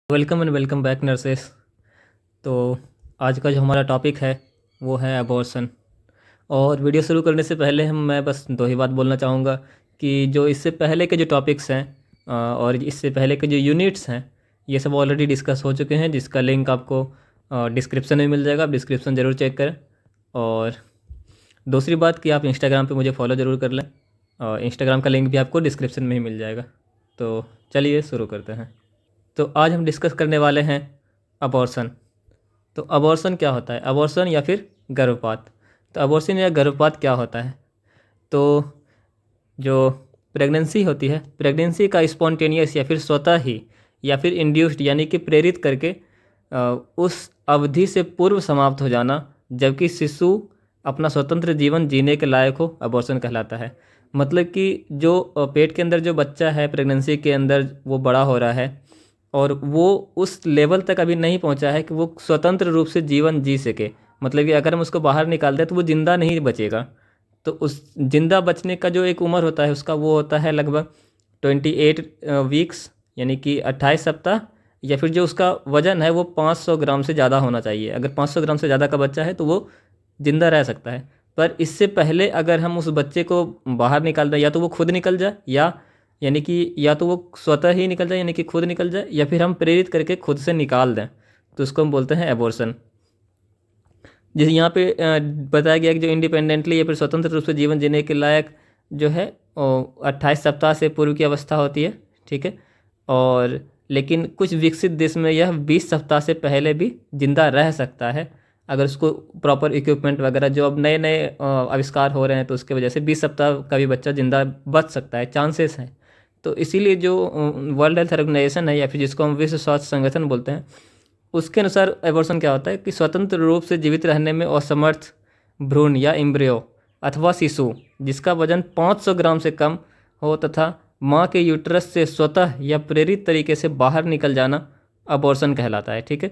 Welcome and welcome back nurses. तो आज का जो हमारा टॉपिक है वो है अबॉर्शन। और वीडियो शुरू करने से पहले मैं बस दो ही बात बोलना चाहूँगा कि जो इससे पहले के जो टॉपिक्स हैं और इससे पहले के जो यूनिट्स हैं ये सब ऑलरेडी डिस्कस हो चुके हैं, जिसका लिंक आपको डिस्क्रिप्शन में मिल जाएगा। आप डिस्क्रिप्शन ज़रूर चेक करें। और दूसरी बात कि आप इंस्टाग्राम पे मुझे फॉलो ज़रूर कर लें, और इंस्टाग्राम का लिंक भी आपको डिस्क्रिप्शन में ही मिल जाएगा। तो चलिए शुरू करते हैं। तो आज हम डिस्कस करने वाले हैं अबॉर्शन। तो अबॉर्शन क्या होता है, अबॉर्शन या फिर गर्भपात। तो अबॉर्शन या गर्भपात क्या होता है? तो जो प्रेगनेंसी होती है, प्रेगनेंसी का स्पॉन्टेनियस या फिर स्वतः ही या फिर इंड्यूस्ड यानी कि प्रेरित करके उस अवधि से पूर्व समाप्त हो जाना, जबकि शिशु अपना स्वतंत्र जीवन जीने के लायक हो, अबॉर्शन कहलाता है। मतलब कि जो पेट के अंदर जो बच्चा है प्रेगनेंसी के अंदर वो बड़ा हो रहा है और वो उस लेवल तक अभी नहीं पहुंचा है कि वो स्वतंत्र रूप से जीवन जी सके। मतलब कि अगर हम उसको बाहर निकाल दें तो वो ज़िंदा नहीं बचेगा। तो उस ज़िंदा बचने का जो एक उम्र होता है उसका वो होता है लगभग 28 वीक्स यानी कि 28 सप्ताह। या फिर जो उसका वज़न है वो 500 ग्राम से ज़्यादा होना चाहिए। अगर 500 ग्राम से ज़्यादा का बच्चा है तो वो ज़िंदा रह सकता है। पर इससे पहले अगर हम उस बच्चे को बाहर निकाल दें, या तो वो खुद निकल जाए यानी कि या तो वो स्वतः ही निकल जाए यानी कि खुद निकल जाए, या फिर हम प्रेरित करके खुद से निकाल दें, तो उसको हम बोलते हैं एबॉर्शन। जैसे यहाँ पे बताया गया कि जो इंडिपेंडेंटली या फिर स्वतंत्र रूप से जीवन जीने के लायक जो है 28 सप्ताह से पूर्व की अवस्था होती है, ठीक है। और लेकिन कुछ विकसित देश में यह 20 सप्ताह से पहले भी जिंदा रह सकता है, अगर उसको प्रॉपर इक्विपमेंट वगैरह जो अब नए नए आविष्कार हो रहे हैं तो उसके वजह से 20 सप्ताह का भी बच्चा जिंदा बच सकता है, चांसेस हैं। तो इसीलिए जो वर्ल्ड हेल्थ ऑर्गेनाइजेशन है या फिर जिसको हम विश्व स्वास्थ्य संगठन बोलते हैं, उसके अनुसार एबॉर्शन क्या होता है कि स्वतंत्र रूप से जीवित रहने में असमर्थ भ्रूण या एम्ब्रियो अथवा शिशु जिसका वजन 500 ग्राम से कम हो तथा माँ के यूट्रस से स्वतः या प्रेरित तरीके से बाहर निकल जाना अबॉर्शन कहलाता है, ठीक है।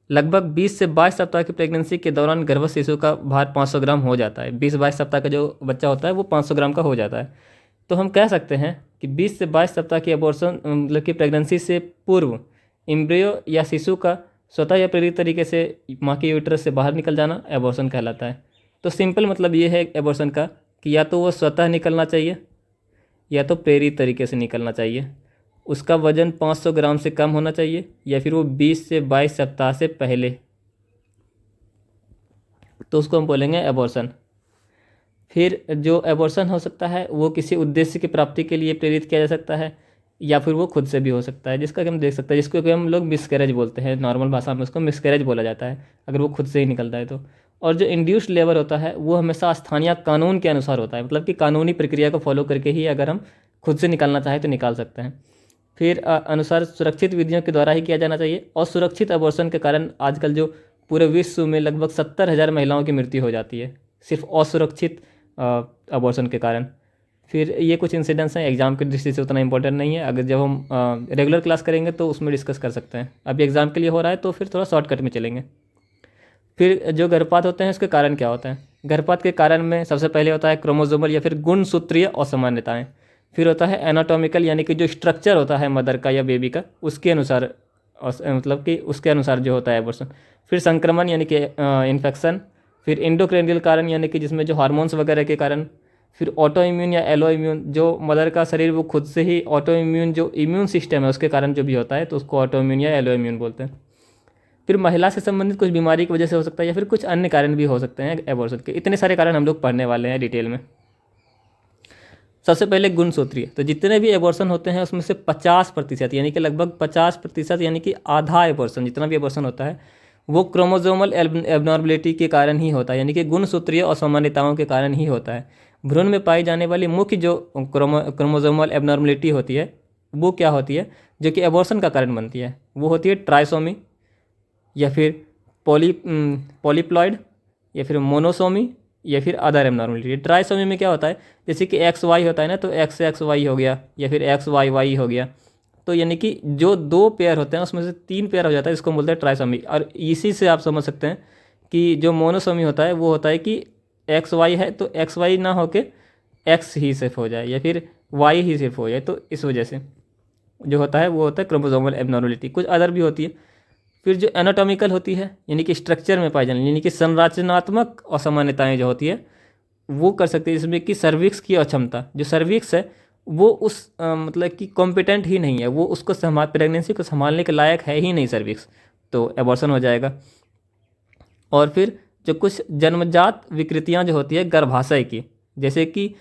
लगभग 20 से 22 सप्ताह की प्रेगनेंसी के दौरान गर्भस्थ शिशु का भार 500 ग्राम हो जाता है। 20-22 सप्ताह का जो बच्चा होता है वो 500 ग्राम का हो जाता है। तो हम कह सकते हैं कि 20 से 22 सप्ताह की अबॉर्शन मतलब कि प्रेगनेंसी से पूर्व एम्ब्रियो या शिशु का स्वतः या प्रेरित तरीके से माँ के यूट्रस से बाहर निकल जाना एबॉर्शन कहलाता है। तो सिंपल मतलब ये है एबॉर्शन का कि या तो वो स्वतः निकलना चाहिए या तो प्रेरित तरीके से निकलना चाहिए, उसका वजन 500 ग्राम से कम होना चाहिए, या फिर वो 20 से 22 सप्ताह से पहले, तो उसको हम बोलेंगे एबॉर्शन। फिर जो एबॉर्शन हो सकता है वो किसी उद्देश्य की प्राप्ति के लिए प्रेरित किया जा सकता है, या फिर वो खुद से भी हो सकता है, जिसका कि हम देख सकते हैं, जिसको कि हम लोग मिसकैरेज बोलते हैं। नॉर्मल भाषा में उसको मिसकैरेज बोला जाता है अगर वो खुद से ही निकलता है तो। और जो इंड्यूस्ड लेबर होता है वो हमेशा स्थानीय कानून के अनुसार होता है, मतलब कि कानूनी प्रक्रिया को फॉलो करके ही अगर हम खुद से निकालना चाहें तो निकाल सकते हैं। फिर अनुसार सुरक्षित विधियों के द्वारा ही किया जाना चाहिए। और सुरक्षित अबॉर्शन के कारण आजकल जो पूरे विश्व में लगभग 70,000 महिलाओं की मृत्यु हो जाती है सिर्फ असुरक्षित अबॉर्शन के कारण। फिर ये कुछ इंसिडेंट्स हैं, एग्ज़ाम की दृष्टि से उतना इंपॉर्टेंट नहीं है, अगर जब हम रेगुलर क्लास करेंगे तो उसमें डिस्कस कर सकते हैं। अभी एग्ज़ाम के लिए हो रहा है तो फिर थोड़ा शॉर्टकट में चलेंगे। फिर जो गर्भपात होते हैं उसके कारण क्या होते हैं? गर्भपात के कारण में सबसे पहले होता है क्रोमोसोमल या फिर गुणसूत्रीय असामान्यताएं। फिर होता है एनाटॉमिकल यानी कि जो स्ट्रक्चर होता है मदर का या बेबी का उसके अनुसार, मतलब कि उसके अनुसार जो होता है एबॉर्शन। फिर संक्रमण यानी कि इन्फेक्शन। फिर इंडोक्राइनल कारण यानी कि जिसमें जो हार्मोन्स वगैरह के कारण। फिर ऑटो इम्यून या एलो इम्यून, जो मदर का शरीर वो खुद से ही ऑटो इम्यून जो इम्यून सिस्टम है उसके कारण जो भी होता है तो उसको ऑटो इम्यून या एलो इम्यून बोलते हैं। फिर महिला से संबंधित कुछ बीमारी की वजह से हो सकता है, या फिर कुछ अन्य कारण भी हो सकते हैं एबॉर्शन के। इतने सारे कारण हम लोग पढ़ने वाले हैं डिटेल में। सबसे पहले गुणसूत्रीय, तो जितने भी एबॉर्शन होते हैं उसमें से 50% यानी कि लगभग 50% यानी कि आधा एबॉर्शन, जितना भी एबॉर्शन होता है वो क्रोमोसोमल एबनॉर्मलिटी के कारण ही होता है, यानी कि गुणसूत्रीय असामान्यताओं के कारण ही होता है। भ्रूण में पाई जाने वाली मुख्य जो क्रोमोसोमल एबनॉर्मलिटी होती है वो क्या होती है जो कि एबॉर्शन का कारण बनती है? वो होती है ट्राइसोमी, या फिर पॉलीप्लॉइड, या फिर मोनोसोमी, या फिर अदर एबनॉर्मलिटी। ट्राइसोमी में क्या होता है, जैसे कि एक्स वाई होता है ना, तो एक्स एक्स वाई हो गया या फिर एक्स वाई वाई हो गया। तो यानी कि जो 2 पेयर होते हैं उसमें से 3 पेयर हो जाता है, इसको बोलते हैं ट्राइसोमी। और इसी से आप समझ सकते हैं कि जो मोनोसोमी होता है वो होता है कि एक्स वाई है तो एक्स वाई ना होके एक्स ही सिर्फ हो जाए या फिर वाई ही सिर्फ हो जाए, तो इस वजह से। जो होता है वो होता है क्रोमोसोमल एबनॉर्मलिटी। कुछ अदर भी होती है। फिर जो एनाटॉमिकल होती है यानी कि स्ट्रक्चर में पाई जाने, यानी कि संरचनात्मक असमानताएं जो होती है वो कर सकती है, जिसमें कि सर्विक्स की अक्षमता, जो सर्विक्स है वो उस मतलब कि कॉम्पिटेंट ही नहीं है, वो उसको प्रेगनेंसी को संभालने के लायक है ही नहीं सर्विक्स, तो एबॉर्शन हो जाएगा। और फिर जो कुछ जन्मजात विकृतियां जो होती है गर्भाशय की, जैसे कि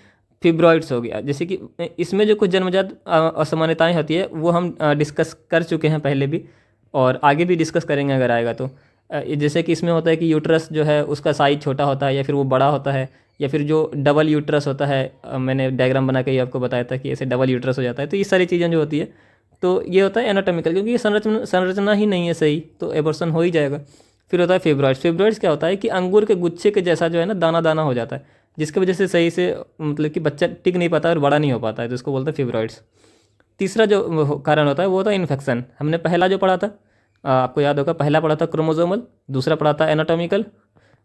फिब्रॉइड्स हो गया, जैसे कि इसमें जो कुछ जन्मजात असमानताएं होती है वो हम डिस्कस कर चुके हैं पहले भी, और आगे भी डिस्कस करेंगे अगर आएगा तो। जैसे कि इसमें होता है कि यूट्रस जो है उसका साइज छोटा होता है या फिर वो बड़ा होता है, या फिर जो डबल यूट्रस होता है, मैंने डायग्राम बना के ये आपको बताया था कि ऐसे डबल यूट्रस हो जाता है। तो ये सारी चीज़ें जो होती है तो ये होता है एनाटॉमिकल, क्योंकि ये संरचना ही नहीं है सही, तो एबॉर्शन हो ही जाएगा। फिर होता है फेब्रॉइड्स। फेब्रॉइड्स क्या होता है कि अंगूर के गुच्छे के जैसा जो है ना दाना दाना हो जाता है, जिसकी वजह से सही से मतलब कि बच्चा टिक नहीं पाता और बड़ा नहीं हो पाता है, तो इसको बोलते हैं फेब्रॉइड्स। तीसरा जो कारण होता है वो होता है इन्फेक्शन। हमने पहला जो पढ़ा था आपको याद होगा, पहला पढ़ा था क्रोमोसोमल, दूसरा पढ़ा था एनाटॉमिकल,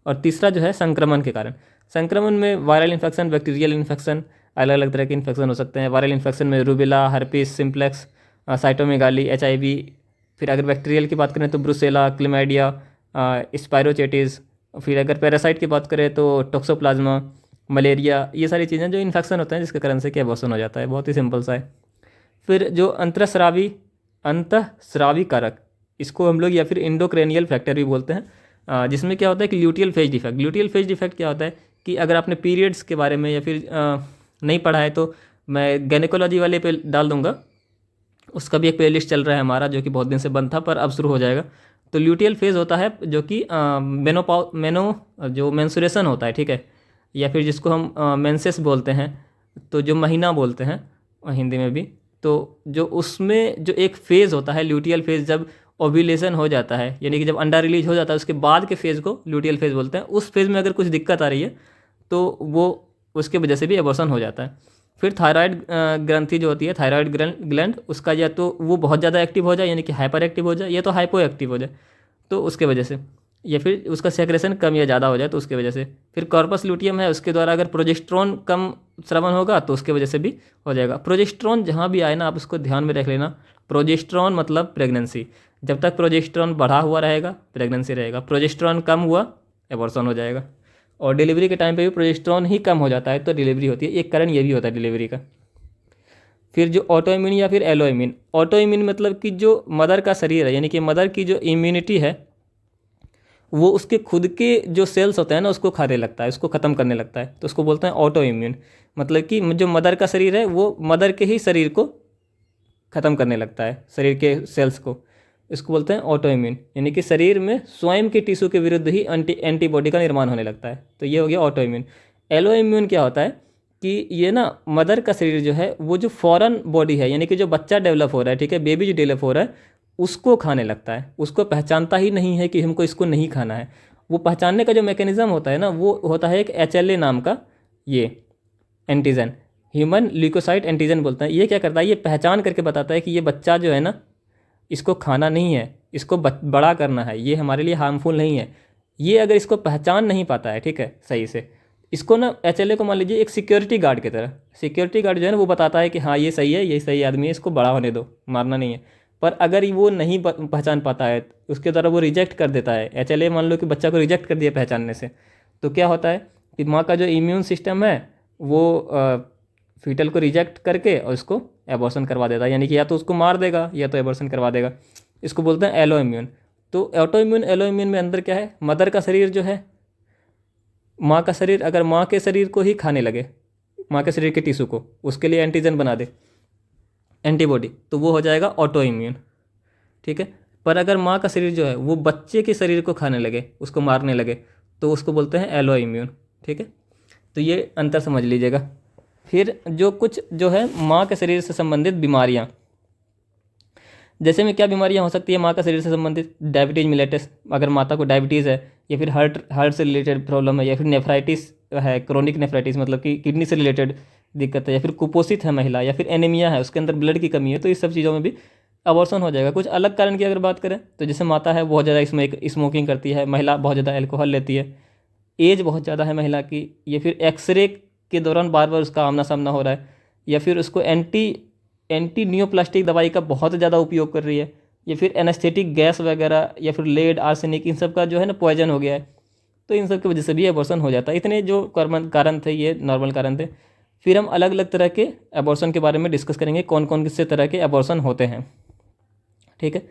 और तीसरा जो है संक्रमण के कारण। संक्रमण में वायरल इन्फेक्शन, बैक्टीरियल इन्फेक्शन, अलग अलग तरह के इन्फेक्शन हो सकते हैं। वायरल इन्फेक्शन में रूबेला, हर्पिस सिम्प्लेक्स, साइटोमेगाली, HIV। फिर अगर बैक्टीरियल की बात करें तो ब्रुसेला, क्लेमाइडिया, स्पायरोचेटिस। फिर अगर पैरासाइट की बात करें तो टोक्सोप्लाज्मा, मलेरिया, ये सारी चीज़ें जो इन्फेक्शन होते हैं जिसके कारण से क्या एबॉर्शन हो जाता है। बहुत ही सिंपल सा है। फिर जो अंतःस्रावी कारक, इसको हम लोग या फिर इंडोक्रेनियल फैक्टर भी बोलते हैं, जिसमें क्या होता है कि luteal phase defect. Luteal phase defect क्या होता है कि अगर आपने पीरियड्स के बारे में या फिर नहीं पढ़ा है तो मैं गैनेकोलॉजी वाले पे डाल दूंगा, उसका भी एक प्लेलिस्ट चल रहा है हमारा, जो कि बहुत दिन से बंद था पर अब शुरू हो जाएगा। तो ल्यूटियल फेज होता है जो कि जो मेंसुरेशन होता है, ठीक है, या फिर जिसको हम मेंसेस बोलते हैं, तो जो महीना बोलते हैं हिंदी में भी, तो जो उसमें जो एक फेज़ होता है ल्यूटियल फेज़, जब ओव्यूलेशन हो जाता है यानी कि जब अंडा रिलीज हो जाता है उसके बाद के फेज़ को ल्यूटियल फेज़ बोलते हैं। उस फेज़ में अगर कुछ दिक्कत आ रही है तो वो उसके वजह से भी एबॉर्शन हो जाता है। फिर थायराइड ग्रंथि जो होती है, थायराइड ग्लैंड, उसका या तो वो बहुत ज़्यादा एक्टिव हो जाए यानी कि हाइपर एक्टिव हो जाए, या तो हाइपो एक्टिव हो जाए, तो उसके वजह से, या फिर उसका सेक्रेशन कम या ज़्यादा हो जाए तो उसके वजह से। फिर कॉर्पस लुटियम है, उसके द्वारा अगर प्रोजेस्टेरोन कम स्रावन होगा तो उसके वजह से भी हो जाएगा। प्रोजेस्टेरोन जहाँ भी आए ना आप उसको ध्यान में रख लेना, प्रोजेस्टेरोन मतलब प्रेगनेंसी। जब तक प्रोजेस्टेरोन बढ़ा हुआ रहेगा प्रेगनेंसी रहेगा, प्रोजेस्टेरोन कम हुआ एबॉर्शन हो जाएगा। और डिलीवरी के टाइम पे भी प्रोजेस्टेरोन ही कम हो जाता है तो डिलीवरी होती है, एक कारण ये भी होता है डिलीवरी का। फिर जो ऑटोइम्यून या फिर एलोइम्यून, ऑटोइम्यून मतलब कि जो मदर का शरीर है यानी कि मदर की जो इम्यूनिटी है वो उसके खुद के जो सेल्स होते हैं ना उसको खाने लगता है, उसको ख़त्म करने लगता है, तो उसको बोलते हैं ऑटो इम्यून। मतलब कि जो मदर का शरीर है वो मदर के ही शरीर को ख़त्म करने लगता है, शरीर के सेल्स को, इसको बोलते हैं ऑटो इम्यून। यानी कि शरीर में स्वयं के टिश्यू के विरुद्ध ही एंटीबॉडी का निर्माण होने लगता है, तो ये हो गया ऑटो इम्यून। एलो इम्यून क्या होता है कि ये ना मदर का शरीर जो है वो जो फॉरेन बॉडी है यानी कि जो बच्चा डेवलप हो रहा है, ठीक है, बेबी जो डेवलप हो रहा है उसको खाने लगता है, उसको पहचानता ही नहीं है कि हमको इसको नहीं खाना है। वो पहचानने का जो मैकेनिज़्म होता है ना वो होता है एक HLA नाम का ये एंटीजन, ह्यूमन ल्यूकोसाइट एंटीजन बोलते हैं। ये क्या करता है, ये पहचान करके बताता है कि ये बच्चा जो है ना इसको खाना नहीं है, इसको बड़ा करना है, ये हमारे लिए हार्मफुल नहीं है। ये अगर इसको पहचान नहीं पाता है, ठीक है, सही से, इसको ना HLA को मान लीजिए एक सिक्योरिटी गार्ड की तरह, सिक्योरिटी गार्ड जो है ना वो बताता है कि हाँ ये सही है, ये सही आदमी है, इसको बड़ा होने दो, मारना नहीं है। पर अगर वो नहीं पहचान पाता है उसके द्वारा वो रिजेक्ट कर देता है, HLA मान लो कि बच्चा को रिजेक्ट कर दिया पहचानने से, तो क्या होता है कि माँ का जो इम्यून सिस्टम है वो फीटल को रिजेक्ट करके और उसको एबॉर्शन करवा देता है, यानी कि या तो उसको मार देगा या तो एबॉर्शन करवा देगा। इसको बोलते हैं एलो इम्यून। तो ऑटो इम्यून एलो इम्यून में अंदर क्या है, मदर का शरीर जो है, माँ का शरीर अगर माँ के शरीर को ही खाने लगे, माँ के शरीर के टिश्यू को, उसके लिए एंटीजन बना दे, एंटीबॉडी, तो वो हो जाएगा ऑटो इम्यून, ठीक है। पर अगर माँ का शरीर जो है वो बच्चे के शरीर को खाने लगे, उसको मारने लगे, तो उसको बोलते हैं एलो इम्यून, ठीक है। तो ये अंतर समझ लीजिएगा। फिर जो कुछ जो है माँ के शरीर से संबंधित बीमारियाँ, जैसे में क्या बीमारियाँ हो सकती है माँ का शरीर से संबंधित, डायबिटीज़ मिलेटस, अगर माता को डायबिटीज़ है, या फिर हार्ट से रिलेटेड प्रॉब्लम है, या फिर नेफ्राइटिस है, क्रोनिक नेफ्राइटिस मतलब कि किडनी से रिलेटेड दिक्कत है, या फिर कुपोषित है महिला, या फिर एनीमिया है, उसके अंदर ब्लड की कमी है, तो इस सब चीज़ों में भी अबॉर्शन हो जाएगा। कुछ अलग कारण की अगर बात करें तो जैसे माता है बहुत ज़्यादा स्मोकिंग करती है, महिला बहुत ज़्यादा अल्कोहल लेती है, एज बहुत ज़्यादा है महिला की, या फिर एक्सरे के दौरान बार बार उसका आमना सामना हो रहा है, या फिर उसको एंटी नियोप्लास्टिक दवाई का बहुत ज़्यादा उपयोग कर रही है, या फिर एनेस्थेटिक गैस वगैरह, या फिर लेड, आर्सेनिक, इन सब का जो है ना पॉइजन हो गया है, तो इन सब की वजह से भी एबॉर्शन हो जाता है। इतने जो कारण थे, ये नॉर्मल कारण थे। फिर हम अलग अलग तरह के एबॉर्शन के बारे में डिस्कस करेंगे, कौन कौन से तरह के एबॉर्शन होते हैं। ठीक है,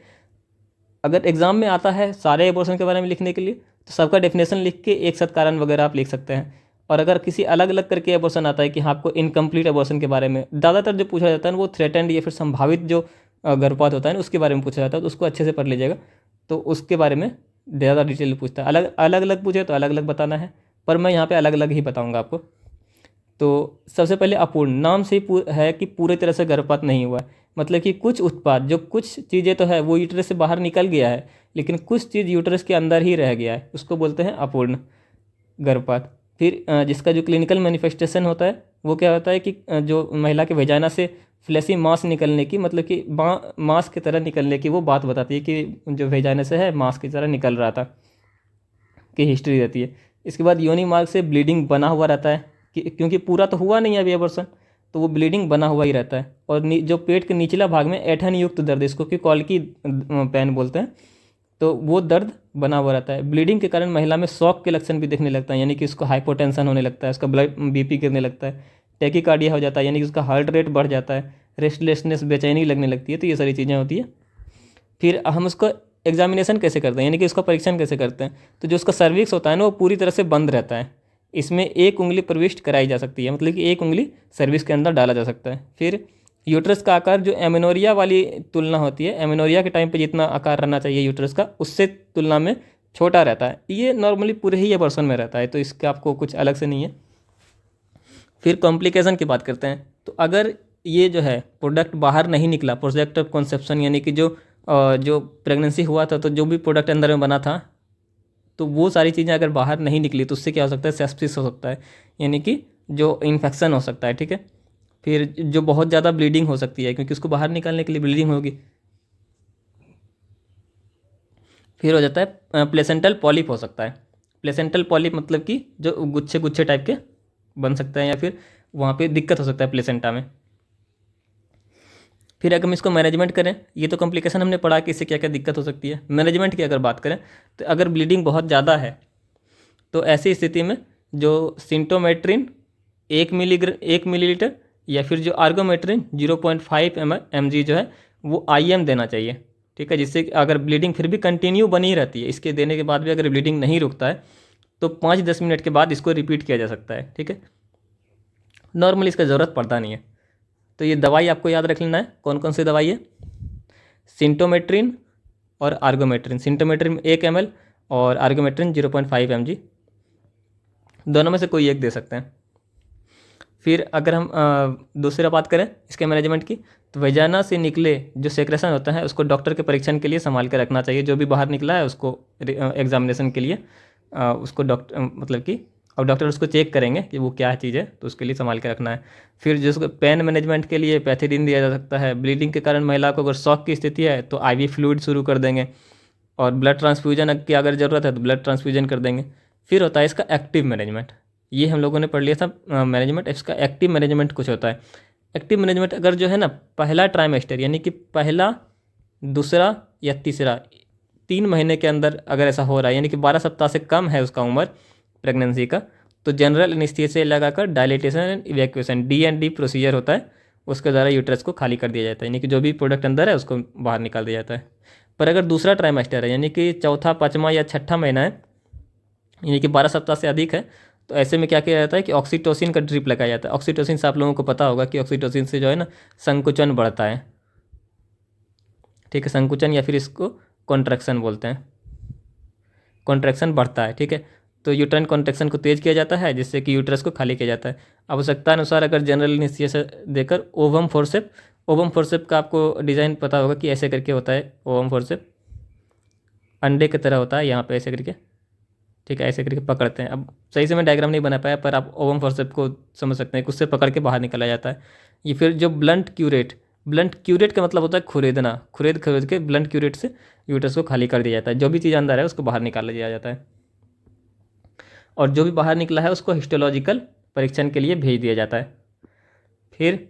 अगर एग्ज़ाम में आता है सारे एबॉर्शन के बारे में लिखने के लिए, तो सबका डेफिनेशन लिख के एक साथ कारण वगैरह आप लिख सकते हैं। और अगर किसी अलग अलग करके एबॉर्शन आता है कि हाँ, आपको इनकम्प्लीट एबॉर्शन के बारे में ज़्यादातर जो पूछा जाता है वो थ्रेटेंड या फिर संभावित जो गर्भपात होता है ना, उसके बारे में पूछा जाता है, तो उसको अच्छे से पढ़ लीजिएगा। तो उसके बारे में ज़्यादा डिटेल पूछता है, अलग अलग पूछे तो अलग अलग बताना है, पर मैं यहाँ पे अलग अलग ही बताऊँगा आपको। तो सबसे पहले अपूर्ण, नाम से ही है कि पूरी तरह से गर्भपात नहीं हुआ है, मतलब कि कुछ उत्पाद, जो कुछ चीज़ें तो है वो यूट्रस से बाहर निकल गया है, लेकिन कुछ चीज़ यूट्रस के अंदर ही रह गया है, उसको बोलते हैं अपूर्ण गर्भपात। फिर जिसका जो क्लिनिकल मैनिफेस्टेशन होता है वो क्या होता है कि जो महिला के वेजाइना से फ्लैसी मांस निकलने की, मतलब कि मांस की तरह निकलने की वो बात बताती है कि जो वेजाइना से है मांस की तरह निकल रहा था, की हिस्ट्री रहती है। इसके बाद योनि मार्ग से ब्लीडिंग बना हुआ रहता है, क्योंकि पूरा तो हुआ नहीं है अभी एबॉर्शन, तो वो ब्लीडिंग बना हुआ ही रहता है। और जो पेट के निचला भाग में ऐंठन युक्त दर्द, इसको कि कॉल्की पेन बोलते हैं, तो वो दर्द बना हुआ रहता है। ब्लीडिंग के कारण महिला में शॉक के लक्षण भी दिखने लगता है, यानी कि उसको हाइपोटेंशन होने लगता है, उसका ब्लड बीपी गिरने लगता है, टैकीकार्डिया हो जाता है, यानी कि उसका हार्ट रेट बढ़ जाता है, रेस्टलेसनेस, बेचैनी लगने लगती है। तो ये सारी चीज़ें होती है। फिर हम उसको एग्जामिनेशन कैसे करते हैं, यानी कि उसका परीक्षण कैसे करते हैं, तो जो उसका सर्विक्स होता है ना वो पूरी तरह से बंद रहता है, इसमें एक उंगली प्रविष्ट कराई जा सकती है, मतलब कि एक उंगली सर्विक्स के अंदर डाला जा सकता है। फिर यूट्रस का आकार जो एमेनोरिया वाली तुलना होती है, एमेनोरिया के टाइम पे जितना आकार रहना चाहिए यूट्रस का, उससे तुलना में छोटा रहता है। ये नॉर्मली पूरे ही एबॉर्शन में रहता है, तो इसका आपको कुछ अलग से नहीं है। फिर कॉम्प्लिकेशन की बात करते हैं, तो अगर ये जो है प्रोडक्ट बाहर नहीं निकला, प्रोजेक्ट ऑफ कॉन्सेप्शन, यानी कि जो प्रेगनेंसी हुआ था, तो जो भी प्रोडक्ट अंदर में बना था, तो वो सारी चीज़ें अगर बाहर नहीं निकली तो उससे क्या हो सकता है, सेप्सिस हो सकता है, यानी कि जो इन्फेक्शन हो सकता है। ठीक है, फिर जो बहुत ज़्यादा ब्लीडिंग हो सकती है, क्योंकि उसको बाहर निकालने के लिए ब्लीडिंग होगी। फिर हो जाता है प्लेसेंटल पॉलिप हो सकता है। प्लेसेंटल पॉलिप मतलब कि जो गुच्छे गुच्छे टाइप के बन सकते हैं, या फिर वहाँ पे दिक्कत हो सकता है प्लेसेंटा में। फिर अगर हम इसको मैनेजमेंट करें, ये तो कॉम्प्लिकेशन हमने पढ़ा कि इससे क्या क्या दिक्कत हो सकती है। मैनेजमेंट की अगर बात करें, तो अगर ब्लीडिंग बहुत ज़्यादा है तो ऐसी स्थिति में जो सिंटोमेट्रिन 1 मिलीलीटर, या फिर जो आर्गोमेट्रिन 0.5 mg जो है वो IM देना चाहिए। ठीक है, जिससे अगर ब्लीडिंग फिर भी कंटिन्यू बनी रहती है, इसके देने के बाद भी अगर ब्लीडिंग नहीं रुकता है, तो 5-10 मिनट के बाद इसको रिपीट किया जा सकता है। ठीक है, नॉर्मली इसका ज़रूरत पड़ता नहीं है। तो ये दवाई आपको याद रख लेना है, कौन कौन सी दवाई है, सिंटोमेट्रिन और आर्गोमेट्रिन। सिंटोमेट्रिन 1 ml और आर्गोमेट्रिन 0.5 mg, दोनों में से कोई एक दे सकते हैं। फिर अगर हम दूसरा बात करें इसके मैनेजमेंट की, तो वेजाना से निकले जो सेक्रेशन होता है उसको डॉक्टर के परीक्षण के लिए संभाल कर रखना चाहिए। जो भी बाहर निकला है उसको एग्जामिनेशन के लिए उसको डॉक्टर मतलब कि अब डॉक्टर उसको चेक करेंगे कि वो क्या चीज़ है, तो उसके लिए संभाल के रखना है। फिर जिसको पेन मैनेजमेंट के लिए पैथिडीन दिया जा सकता है। ब्लीडिंग के कारण महिला को अगर शॉक की स्थिति है तो IV फ्लूइड शुरू कर देंगे, और ब्लड ट्रांसफ्यूजन की अगर ज़रूरत है तो ब्लड ट्रांसफ्यूजन कर देंगे। फिर होता है इसका एक्टिव मैनेजमेंट, ये हम लोगों ने पढ़ लिया था मैनेजमेंट। इसका एक्टिव मैनेजमेंट कुछ होता है। एक्टिव मैनेजमेंट अगर जो है ना पहला ट्राइमेस्टर, यानी कि पहला, दूसरा या तीसरा 3 महीने के अंदर अगर ऐसा हो रहा है, यानी कि 12 सप्ताह से कम है उसका उम्र प्रेगनेंसी का, तो जनरल एनेस्थीसिया लगाकर dilatation and evacuation DND procedure होता है, उसके द्वारा यूट्रस को खाली कर दिया जाता है, यानी कि जो भी प्रोडक्ट अंदर है उसको बाहर निकाल दिया जाता है। पर अगर दूसरा ट्राइमेस्टर है, यानी कि चौथा, पाँचवा या छठा महीना है, यानी कि 12 सप्ताह से अधिक है, तो ऐसे में क्या किया जाता है कि ऑक्सीटोसिन का ड्रिप लगाया जाता है। ऑक्सीटोसिन से आप लोगों को पता होगा कि ऑक्सीटोसिन से जो है ना संकुचन बढ़ता है। ठीक है, संकुचन या फिर इसको कॉन्ट्रैक्शन बोलते हैं, कॉन्ट्रैक्शन बढ़ता है। ठीक है, तो यूट्राइन कॉन्ट्रैक्शन को तेज़ किया जाता है, जिससे कि यूट्रस को खाली किया जाता है। आवश्यकता अनुसार अगर जनरल एनेस्थीसिया देकर ओवम फोर्सेप का आपको डिज़ाइन पता होगा कि ऐसे करके होता है। ओवम फोर्सेप अंडे की तरह होता है, यहाँ पे ऐसे करके, ठीक है, ऐसे करके पकड़ते हैं। अब सही से मैं डायग्राम नहीं बना पाया, पर आप ओवम फोर्सेप को समझ सकते हैं, उससे पकड़ के बाहर निकाला जाता है। ये फिर जो ब्लंट क्यूरेट का मतलब होता है खुरेदना, खुरेद के ब्लंट क्यूरेट से यूट्रस को खाली कर दिया जाता है। जो भी चीज़ अंदर है उसको बाहर निकाल दिया जाता है, और जो भी बाहर निकला है उसको हिस्टोलॉजिकल परीक्षण के लिए भेज दिया जाता है। फिर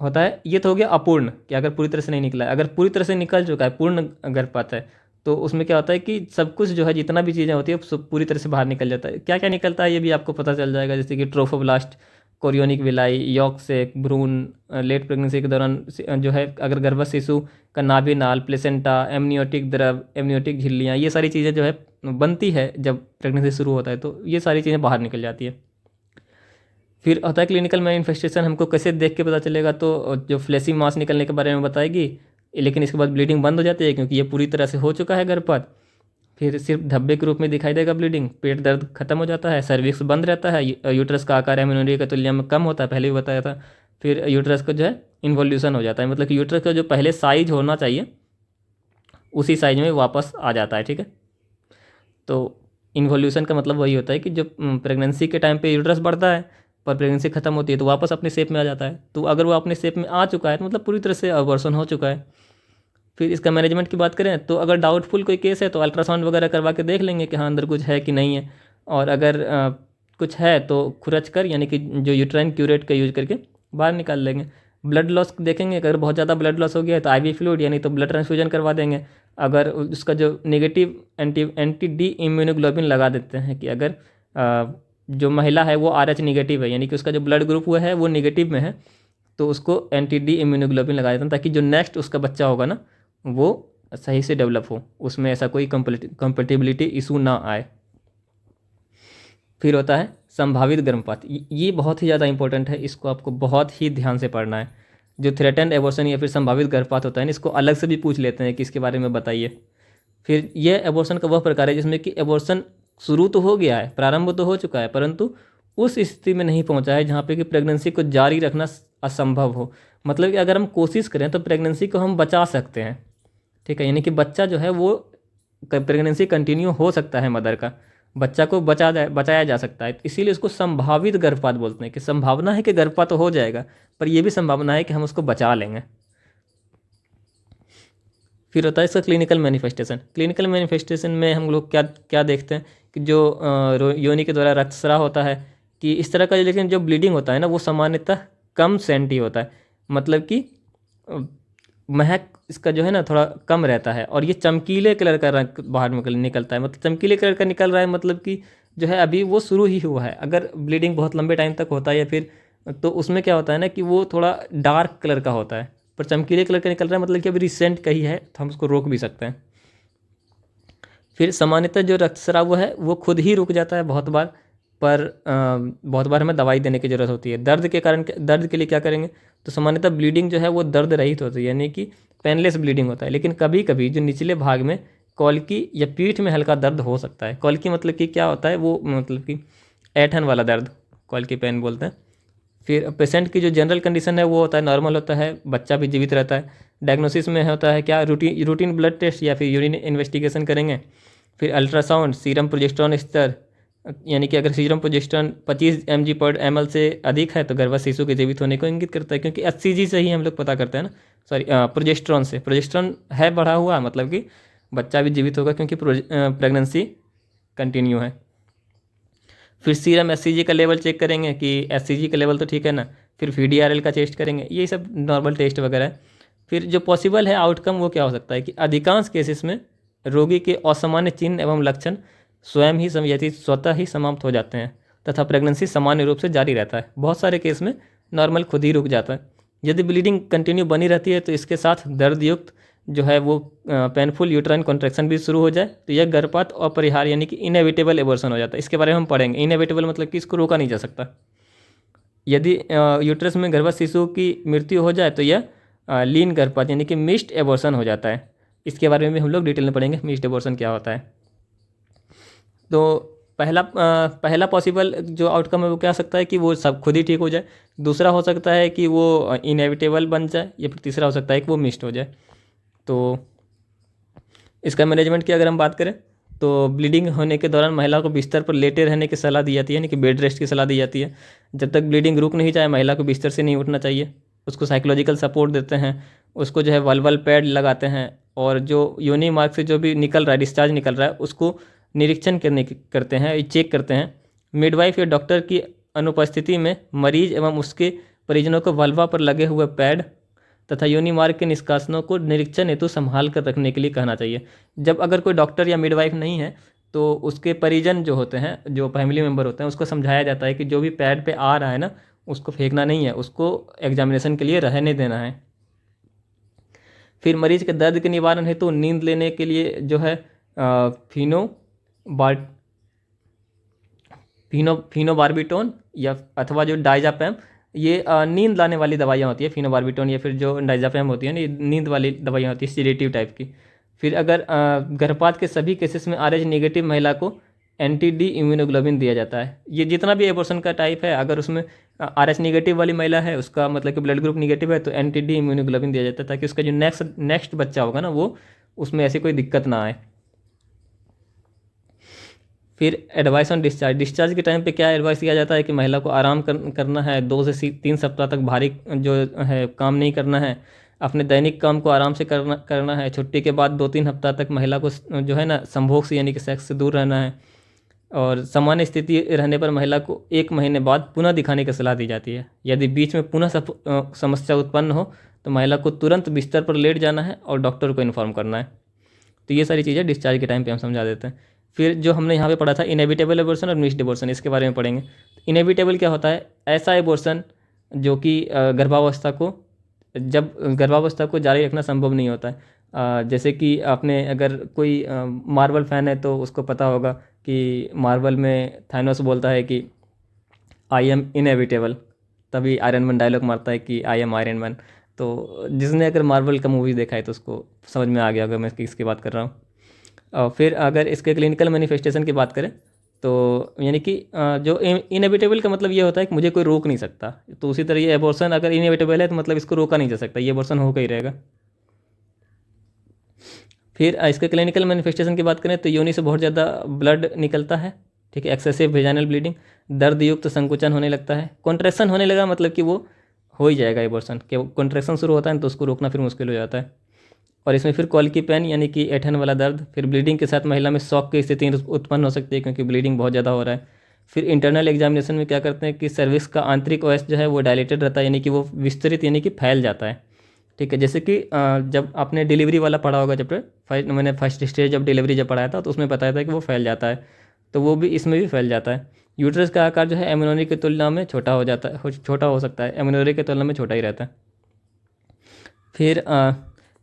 होता है, ये तो हो गया अपूर्ण कि अगर पूरी तरह से नहीं निकला है। अगर पूरी तरह से निकल चुका है, पूर्ण गर्भपात है, तो उसमें क्या होता है कि सब कुछ जो है, जितना भी चीज़ें होती है सब पूरी तरह से बाहर निकल जाता है। क्या क्या निकलता है ये भी आपको पता चल जाएगा, जैसे कि ट्रोफोब्लास्ट, कोरियोनिक विलाई, यॉर्क सेक, भ्रूण, लेट प्रेगनेंसी के दौरान जो है अगर गर्भस्थ शिशु का नाभि नाल, प्लेसेंटा, एमनियोटिक द्रव, एमनियोटिक झिल्लियाँ, ये सारी चीज़ें जो है बनती है जब प्रेगनेंसी शुरू होता है, तो ये सारी चीज़ें बाहर निकल जाती है। फिर होता है क्लिनिकल मैनिफेस्टेशन, हमको कैसे देख के पता चलेगा, तो जो फ्लैसी मास निकलने के बारे में बताएगी, लेकिन इसके बाद ब्लीडिंग बंद हो जाती है क्योंकि ये पूरी तरह से हो चुका है गर्भपात। फिर सिर्फ धब्बे के रूप में दिखाई देगा ब्लीडिंग, पेट दर्द खत्म हो जाता है, सर्विक्स बंद रहता है, यूट्रस का आकार एमेनोरिया की तुलना में कम होता है, पहले भी बताया था। फिर यूट्रस का जो है इन्वोल्यूशन हो जाता है, मतलब कि यूट्रस का जो पहले साइज होना चाहिए उसी साइज में वापस आ जाता है, ठीक है। तो इन्वोल्यूशन का मतलब वही होता है कि जो प्रेगनेंसी के टाइम पे यूट्रस बढ़ता है, पर प्रेगनेंसी खत्म होती है तो वापस अपने शेप में आ जाता है। तो अगर वो अपने शेप में आ चुका है तो मतलब पूरी तरह से अबॉर्शन हो चुका है। फिर इसका मैनेजमेंट की बात करें तो अगर डाउटफुल कोई केस है तो अल्ट्रासाउंड वगैरह करवा के देख लेंगे कि हाँ अंदर कुछ है कि नहीं है, और अगर कुछ है तो खुरच कर, यानी कि जो यूट्राइन क्यूरेट का यूज करके बाहर निकाल लेंगे। ब्लड लॉस देखेंगे, अगर बहुत ज़्यादा ब्लड लॉस हो गया है तो आईवी फ्लूइड यानी तो ब्लड ट्रांसफ्यूजन करवा देंगे। अगर उसका जो नेगेटिव एंटी डी इम्यूनोग्लोबिन लगा देते हैं कि अगर जो महिला है वो RH निगेटिव है, यानी कि उसका जो ब्लड ग्रुप हुआ है वो निगेटिव में है, तो उसको एंटी डी इम्यूनोग्लोबिन लगा देते हैं ताकि जो नेक्स्ट उसका बच्चा होगा ना वो सही से डेवलप हो, उसमें ऐसा कोई कंपेटिबिलिटी इशू ना आए। फिर होता है संभावित गर्भपात, ये बहुत ही ज़्यादा इंपॉर्टेंट है, इसको आपको बहुत ही ध्यान से पढ़ना है। जो थ्रेटेंड एबॉर्शन या फिर संभावित गर्भपात होता है ना, इसको अलग से भी पूछ लेते हैं कि इसके बारे में बताइए। फिर यह एबॉर्शन का वह प्रकार है जिसमें कि एबॉर्शन शुरू तो हो गया है, प्रारंभ तो हो चुका है, परंतु उस स्थिति में नहीं पहुंचा है जहाँ पे कि प्रेगनेंसी को जारी रखना असंभव हो। मतलब कि अगर हम कोशिश करें तो प्रेगनेंसी को हम बचा सकते हैं, ठीक है, यानी कि बच्चा जो है वो प्रेगनेंसी कंटिन्यू हो सकता है, मदर का बच्चा को बचाया जा सकता है। तो इसीलिए उसको संभावित गर्भपात बोलते हैं कि संभावना है कि गर्भपात तो हो जाएगा, पर यह भी संभावना है कि हम उसको बचा लेंगे। फिर होता है इसका क्लिनिकल मैनिफेस्टेशन। क्लिनिकल मैनिफेस्टेशन में हम लोग क्या क्या देखते हैं कि जो योनि के द्वारा रक्तस्राव होता है कि इस तरह का, लेकिन जो ब्लीडिंग होता है ना वो सामान्यतः कम सेंटी होता है, मतलब कि महक इसका जो है ना थोड़ा कम रहता है, और ये चमकीले कलर का रंग बाहर निकलता है। मतलब चमकीले कलर का निकल रहा है, मतलब कि जो है अभी वो शुरू ही हुआ है। अगर ब्लीडिंग बहुत लंबे टाइम तक होता है या फिर, तो उसमें क्या होता है ना कि वो थोड़ा डार्क कलर का होता है, पर चमकीले कलर का निकल रहा है मतलब कि अभी रिसेंट का ही है, तो हम उसको रोक भी सकते हैं। फिर सामान्यतः जो रक्तस्राव है वो खुद ही रुक जाता है बहुत बार, पर बहुत बार हमें दवाई देने की ज़रूरत होती है। दर्द के कारण, दर्द के लिए क्या करेंगे, तो सामान्यतः ब्लीडिंग जो है वो दर्द रहित होती है, यानी कि पेनलेस ब्लीडिंग होता है। लेकिन कभी कभी जो निचले भाग में कॉल्की या पीठ में हल्का दर्द हो सकता है। कॉल्की मतलब कि क्या होता है, वो मतलब कि ऐंठन वाला दर्द, कॉल्की पेन बोलते हैं। फिर पेशेंट की जो जनरल कंडीशन है वो होता है नॉर्मल होता है, बच्चा भी जीवित रहता है। डायग्नोसिस में होता है क्या, रूटीन ब्लड टेस्ट या फिर यूरिन इन्वेस्टिगेशन करेंगे। फिर अल्ट्रासाउंड, सीरम प्रोजेस्टेरॉन स्तर, यानी कि अगर सीरम प्रोजेस्टेरॉन 25 mg/ml से अधिक है तो गर्भस्थ शिशु के जीवित होने को इंगित करता है, क्योंकि HCG से ही हम लोग पता करते हैं ना, सॉरी प्रोजेस्टेरॉन से। प्रोजेस्टेरॉन है बढ़ा हुआ, मतलब कि बच्चा भी जीवित होगा क्योंकि प्रेगनेंसी कंटिन्यू है। फिर सीरम HCG का लेवल चेक करेंगे कि HCG का लेवल तो ठीक है ना। फिर VDRL का टेस्ट करेंगे, ये सब नॉर्मल टेस्ट वगैरह है। फिर जो पॉसिबल है आउटकम वो क्या हो सकता है कि अधिकांश केसेस में रोगी के असामान्य चिन्ह एवं लक्षण स्वयं ही स्वतः ही समाप्त हो जाते हैं तथा प्रेगनेंसी सामान्य रूप से जारी रहता है। बहुत सारे केस में नॉर्मल खुद ही रुक जाता है। यदि ब्लीडिंग कंटिन्यू बनी रहती है तो इसके साथ दर्द युक्त जो है वो पेनफुल यूट्राइन कॉन्ट्रैक्शन भी शुरू हो जाए तो यह गर्भपात अपरिहार्य यानी कि इनएविटेबल एबॉर्शन हो जाता है। इसके बारे में हम पढ़ेंगे। इनएविटेबल मतलब कि इसको रोका नहीं जा सकता। यदि यूट्रस में गर्भस्थ शिशु की मृत्यु हो जाए तो यह लीन गर्भपात यानी कि मिस्ड एबॉर्शन हो जाता है। इसके बारे में भी हम लोग डिटेल में पढ़ेंगे मिस्ड एबॉर्शन क्या होता है। तो पहला पॉसिबल जो आउटकम है वो क्या हो सकता है कि वो सब खुद ही ठीक हो जाए। दूसरा हो सकता है कि वो इनएविटेबल बन जाए, या फिर तीसरा हो सकता है कि वो मिस्ड हो जाए। तो इसका मैनेजमेंट की अगर हम बात करें तो ब्लीडिंग होने के दौरान महिला को बिस्तर पर लेटे रहने की सलाह दी जाती है, यानी कि बेड रेस्ट की सलाह दी जाती है। जब तक ब्लीडिंग रुक नहीं जाए महिला को बिस्तर से नहीं उठना चाहिए। उसको साइकोलॉजिकल सपोर्ट देते हैं, उसको जो है वल्वल पैड लगाते हैं, और जो योनि मार्ग से जो भी निकल रहा है, डिस्चार्ज निकल रहा है, उसको निरीक्षण करते हैं, चेक करते हैं। मिडवाइफ या डॉक्टर की अनुपस्थिति में मरीज एवं उसके परिजनों को वल्वा पर लगे हुए पैड तथा योनि मार्ग के निष्कासनों को निरीक्षण हेतु संभाल कर रखने के लिए कहना चाहिए। जब अगर कोई डॉक्टर या मिडवाइफ नहीं है तो उसके परिजन जो होते हैं, जो फैमिली मेम्बर होते हैं, उसको समझाया जाता है कि जो भी पैड पे आ रहा है ना, उसको फेंकना नहीं है, उसको एग्जामिनेशन के लिए रहने देना है। फिर मरीज के दर्द के निवारण हेतु नींद लेने के लिए जो है फिनोबार्बिटोन या अथवा जो डाइजापैम, ये नींद लाने वाली दवाइयाँ होती है। फिनोबार्बिटोन या फिर जो डाइजापैम होती है ना, ये नींद वाली दवाइयाँ होती है, सीडेटिव टाइप की। फिर अगर गर्भपात के सभी केसेस में RH नेगेटिव महिला को एंटी डी इम्यूनोग्लोबिन दिया जाता है। ये जितना भी एबॉर्शन का टाइप है, अगर उसमें RH नेगेटिव वाली महिला है, उसका मतलब कि ब्लड ग्रुप नेगेटिव है, तो एंटी डी इम्यूनोग्लोबिन दिया जाता है ताकि उसका जो नेक्स्ट बच्चा होगा ना, वो उसमें ऐसी कोई दिक्कत ना आए। फिर एडवाइस ऑन डिस्चार्ज के टाइम पे क्या एडवाइस दिया जाता है कि महिला को आराम करना है, 2 से 3 सप्ताह तक भारी जो है काम नहीं करना है, अपने दैनिक काम को आराम से करना है। छुट्टी के बाद 2-3 हफ्ता तक महिला को जो है ना संभोग से यानी कि सेक्स से दूर रहना है। और सामान्य स्थिति रहने पर महिला को 1 महीने बाद पुनः दिखाने की सलाह दी जाती है। यदि बीच में पुनः समस्या उत्पन्न हो तो महिला को तुरंत बिस्तर पर लेट जाना है और डॉक्टर को इन्फॉर्म करना है। तो ये सारी चीज़ें डिस्चार्ज के टाइम पे हम समझा देते हैं। फिर जो हमने यहाँ पे पढ़ा था इनेविटेबल एबॉर्शन और मिस्ड एबॉर्शन, इसके बारे में पढ़ेंगे। इनेविटेबल क्या होता है? ऐसा एबॉर्शन जो कि गर्भावस्था को जारी रखना संभव नहीं होता है। जैसे कि आपने अगर कोई मार्वल फ़ैन है तो उसको पता होगा कि मार्वल में थानोस बोलता है कि आई एम इनएविटेबल, तभी आयरन मैन डायलॉग मारता है कि आई एम आयरन मैन। तो जिसने अगर मार्वल का मूवी देखा है तो उसको समझ में आ गया होगा मैं किसकी बात कर रहा हूँ। फिर अगर इसके क्लिनिकल मैनिफेस्टेशन की बात करें तो यानी कि जो इनएविटेबल का मतलब ये होता है कि मुझे कोई रोक नहीं सकता। तो उसी तरह ये एबॉर्शन अगर इनएविटेबल है तो मतलब इसको रोका नहीं जा सकता, ये एबॉर्शन होकर ही रहेगा। फिर इसके क्लिनिकल मैनिफेस्टेशन की बात करें तो योनि से बहुत ज़्यादा ब्लड निकलता है, ठीक है, एक्सेसिव वेजाइनल ब्लीडिंग, दर्द युक्त संकुचन होने लगता है, कॉन्ट्रैक्शन होने लगा मतलब कि वो हो ही जाएगा एबॉर्शन के। कॉन्ट्रैक्शन शुरू होता है तो उसको रोकना फिर मुश्किल हो जाता है। और इसमें फिर कॉल की पेन यानी कि ऐंठन वाला दर्द, फिर ब्लीडिंग के साथ महिला में शॉक की स्थिति उत्पन्न हो सकती है क्योंकि ब्लीडिंग बहुत ज़्यादा हो रहा है। फिर इंटरनल एग्जामिनेशन में क्या करते हैं कि सर्विक्स का आंतरिक ओएस जो है वो डायलेटेड रहता है, यानी कि वो विस्तृत यानी कि फैल जाता है, ठीक है। जैसे कि जब आपने डिलीवरी वाला पढ़ा होगा चैप्टर, मैंने फर्स्ट स्टेज ऑफ डिलीवरी जब पढ़ाया था तो उसमें बताया था कि वो फैल जाता है, तो वो भी इसमें भी फैल जाता है। यूट्रस का आकार जो है एमनोरी की तुलना में छोटा हो जाता है, छोटा हो सकता है, एमनोरी की तुलना में छोटा ही रहता है। फिर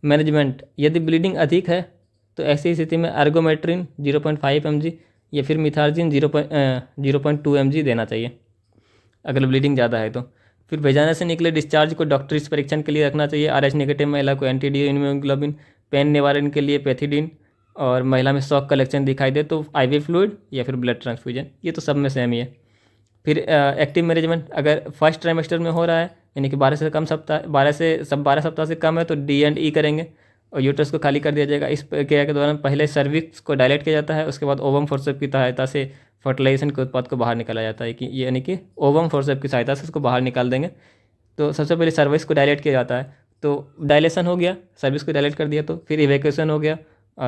मैनेजमेंट, यदि ब्लीडिंग अधिक है तो ऐसी स्थिति में अर्गोमेट्रिन 0.5 mg या फिर मिथार्जिन 0.2 mg देना चाहिए अगर ब्लीडिंग ज़्यादा है तो। फिर वेजाना से निकले डिस्चार्ज को डॉक्टरी परीक्षण के लिए रखना चाहिए। RH नेगेटिव महिला को एंटी डी इम्यूनोग्लोबिन, पेन निवारण के लिए पैथिडीन, और महिला में शॉक का लक्षण दिखाई दे तो IV फ्लूइड या फिर ब्लड ट्रांसफ्यूजन, ये तो सब में सेम ही है। फिर एक्टिव मैनेजमेंट, अगर फर्स्ट ट्राइमेस्टर में हो रहा है यानी कि 12 सप्ताह से कम है तो D&E करेंगे और यूट्रस को खाली कर दिया जाएगा। इस प्रक्रिया के दौरान पहले सर्विक्स को डायलेट किया जाता है, उसके बाद ओवम फोर्सेप की सहायता से फर्टिलाइजेशन के उत्पाद को बाहर निकाला जाता है, कि यानी कि ओवम फोर्सेप की सहायता से उसको बाहर निकाल देंगे। तो सबसे पहले सर्विक्स को डायलेट किया जाता है, तो डायलेशन हो गया, सर्विक्स को डायलेट कर दिया, तो फिर इवैक्यूएशन हो गया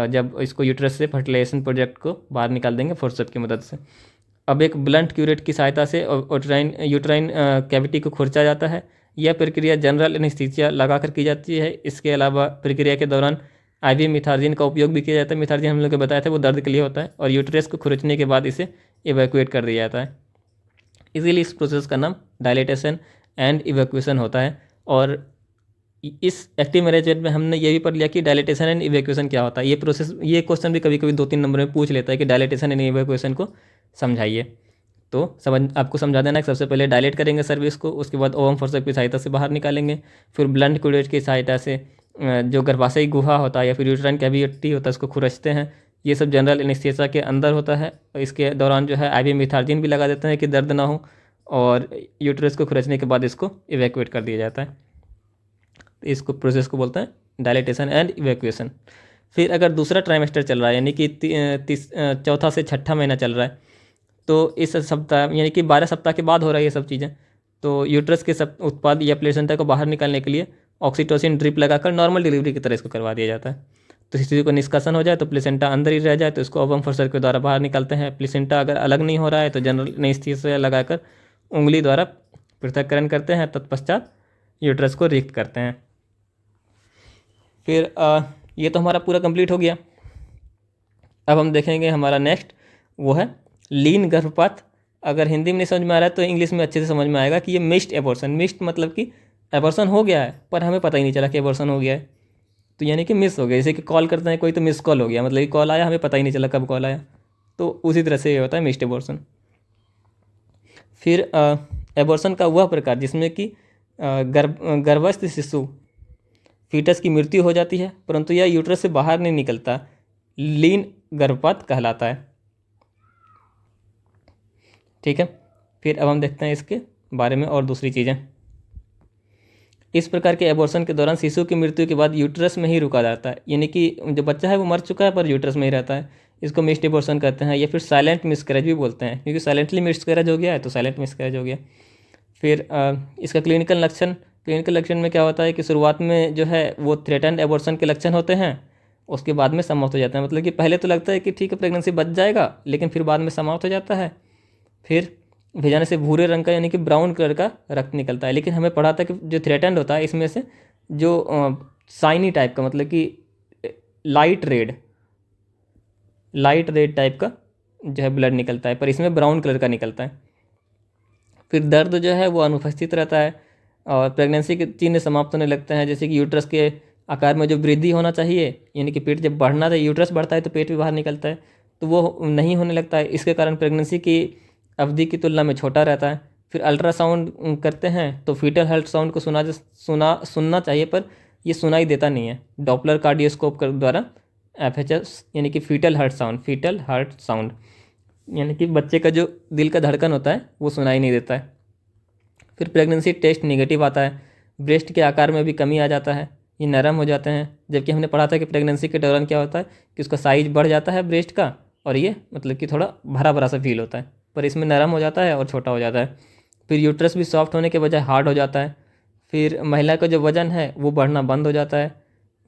जब इसको यूट्रस से फर्टिलाइजेशन प्रोजेक्ट को बाहर निकाल देंगे फोर्सेप की मदद से। अब एक ब्लंट क्यूरेट की सहायता से यूट्राइन कैविटी को खुरचा जाता है। यह प्रक्रिया जनरल एनेस्थीसिया लगाकर की जाती है। इसके अलावा प्रक्रिया के दौरान IV मिथार्जिन का उपयोग भी किया जाता है। मिथार्जिन हम लोग को बताया था वो दर्द के लिए होता है, और यूट्रस को खुरचने के बाद इसे इवैक्यूएट कर दिया जाता है। इसीलिए इस प्रोसेस का नाम डायलेटेशन एंड इवैक्यूएशन होता है। और इस एक्टिव मैनेजमेंट में हमने ये भी पढ़ लिया कि डायलेटेशन एंड इवैक्यूएशन क्या होता है। ये प्रोसेस, ये क्वेश्चन भी कभी कभी 2-3 नंबर में पूछ लेता है कि डायलेटेशन एंड इवैक्यूएशन को समझाइए। तो आपको समझा देना है कि सबसे पहले डायलेट करेंगे सर्विस को, उसके बाद ओवम फोर्सेप की सहायता से बाहर निकालेंगे, फिर ब्लंट क्यूरेट की सहायता से जो गर्भाशयी गुहा होता है या फिर यूट्राइन कैविटी होता है उसको खुरचते हैं। ये सब जनरल एनेस्थीसिया के अंदर होता है। इसके दौरान जो है IV मिथार्जिन भी लगा देते हैं कि दर्द ना हो, और यूट्रस को खुरचने के बाद इसको इवैक्यूएट कर दिया जाता है। इसको प्रोसेस को बोलते हैं डायलेटेशन एंड इवैक्यूएशन। फिर अगर दूसरा ट्राइमेस्टर चल रहा है यानी कि चौथा से छठा महीना चल रहा है, तो इस सप्ताह यानी कि 12 सप्ताह के बाद हो रहा है ये सब चीज़ें, तो यूट्रस के सब उत्पाद या प्लेसेंटा को बाहर निकालने के लिए ऑक्सीटोसिन ड्रिप लगाकर नॉर्मल डिलीवरी की तरह इसको करवा दिया जाता है। तो किसी को निष्कासन हो जाए तो प्लेसेंटा अंदर ही रह जाए तो इसको ओवम फोर्सेप के द्वारा बाहर निकालते हैं। प्लेसेंटा अगर अलग नहीं हो रहा है तो जनरल एनेस्थीसिया लगाकर उंगली द्वारा पृथक्करण करते हैं, तत्पश्चात यूट्रस को रिक्त करते हैं। फिर ये तो हमारा पूरा कंप्लीट हो गया। अब हम देखेंगे हमारा नेक्स्ट वो है लीन गर्भपात। अगर हिंदी में नहीं समझ में आ रहा है तो इंग्लिश में अच्छे से समझ में आएगा कि ये मिस्ड एबॉर्शन। मिस्ड मतलब कि एबॉर्शन हो गया है पर हमें पता ही नहीं चला कि एबॉर्शन हो गया है, तो यानी कि मिस हो गया। जैसे कि कॉल करते हैं कोई तो मिस कॉल हो गया, मतलब कि कॉल आया हमें पता ही नहीं चला कब कॉल आया, तो उसी तरह से ये होता है मिस्ड एबॉर्शन। फिर एबॉर्शन का वह प्रकार जिसमें कि गर्भस्थ शिशु फीटस की मृत्यु हो जाती है परंतु यह यूट्रस से बाहर नहीं निकलता, लीन गर्भपात कहलाता है। ठीक है, फिर अब हम देखते हैं इसके बारे में और दूसरी चीज़ें। इस प्रकार के एबॉर्शन के दौरान शिशु की मृत्यु के बाद यूट्रस में ही रुका जाता है, यानी कि जो बच्चा है वो मर चुका है पर यूट्रस में ही रहता है। इसको मिस्ड एबॉर्शन कहते हैं या फिर साइलेंट मिसकैरेज भी बोलते हैं, क्योंकि साइलेंटली मिसकैरेज हो गया है तो साइलेंट मिसकैरेज हो गया। फिर इसका क्लिनिकल लक्षण में क्या होता है कि शुरुआत में जो है वो थ्रेटन्ड एबॉर्शन के लक्षण होते हैं, उसके बाद में समाप्त हो जाता है। मतलब कि पहले तो लगता है कि ठीक है प्रेगनेंसी बच जाएगा, लेकिन फिर बाद में समाप्त हो जाता है। फिर भेजाने से भूरे रंग का यानी कि ब्राउन कलर का रक्त निकलता है। लेकिन हमें पढ़ा था कि जो थ्रेटन्ड होता है इसमें से जो शाइनी टाइप का, मतलब कि लाइट रेड टाइप का जो है ब्लड निकलता है, पर इसमें ब्राउन कलर का निकलता है। फिर दर्द जो है वो अनुपस्थित रहता है और प्रेगनेंसी के चिन्ह समाप्त होने लगते हैं, जैसे कि यूट्रस के आकार में जो वृद्धि होना चाहिए, यानी कि पेट जब बढ़ना चाहिए, यूट्रस बढ़ता है तो पेट भी बाहर निकलता है, तो वो नहीं होने लगता है। इसके कारण प्रेगनेंसी की अवधि की तुलना में छोटा रहता है। फिर अल्ट्रासाउंड करते हैं तो फीटल हार्ट साउंड को सुनना चाहिए पर ये सुनाई देता नहीं है। डॉपलर कार्डियोस्कोप द्वारा FHS यानी कि फीटल हार्ट साउंड यानी कि बच्चे का जो दिल का धड़कन होता है वो सुनाई नहीं देता है। फिर प्रेगनेंसी टेस्ट निगेटिव आता है। ब्रेस्ट के आकार में भी कमी आ जाता है, ये नरम हो जाते हैं, जबकि हमने पढ़ा था कि प्रेगनेंसी के दौरान क्या होता है कि उसका साइज बढ़ जाता है ब्रेस्ट का और ये मतलब कि थोड़ा भरा भरा सा फील होता है, पर इसमें नरम हो जाता है और छोटा हो जाता है। फिर यूट्रस भी सॉफ्ट होने के बजाय हार्ड हो जाता है। फिर महिला का जो वज़न है वो बढ़ना बंद हो जाता है।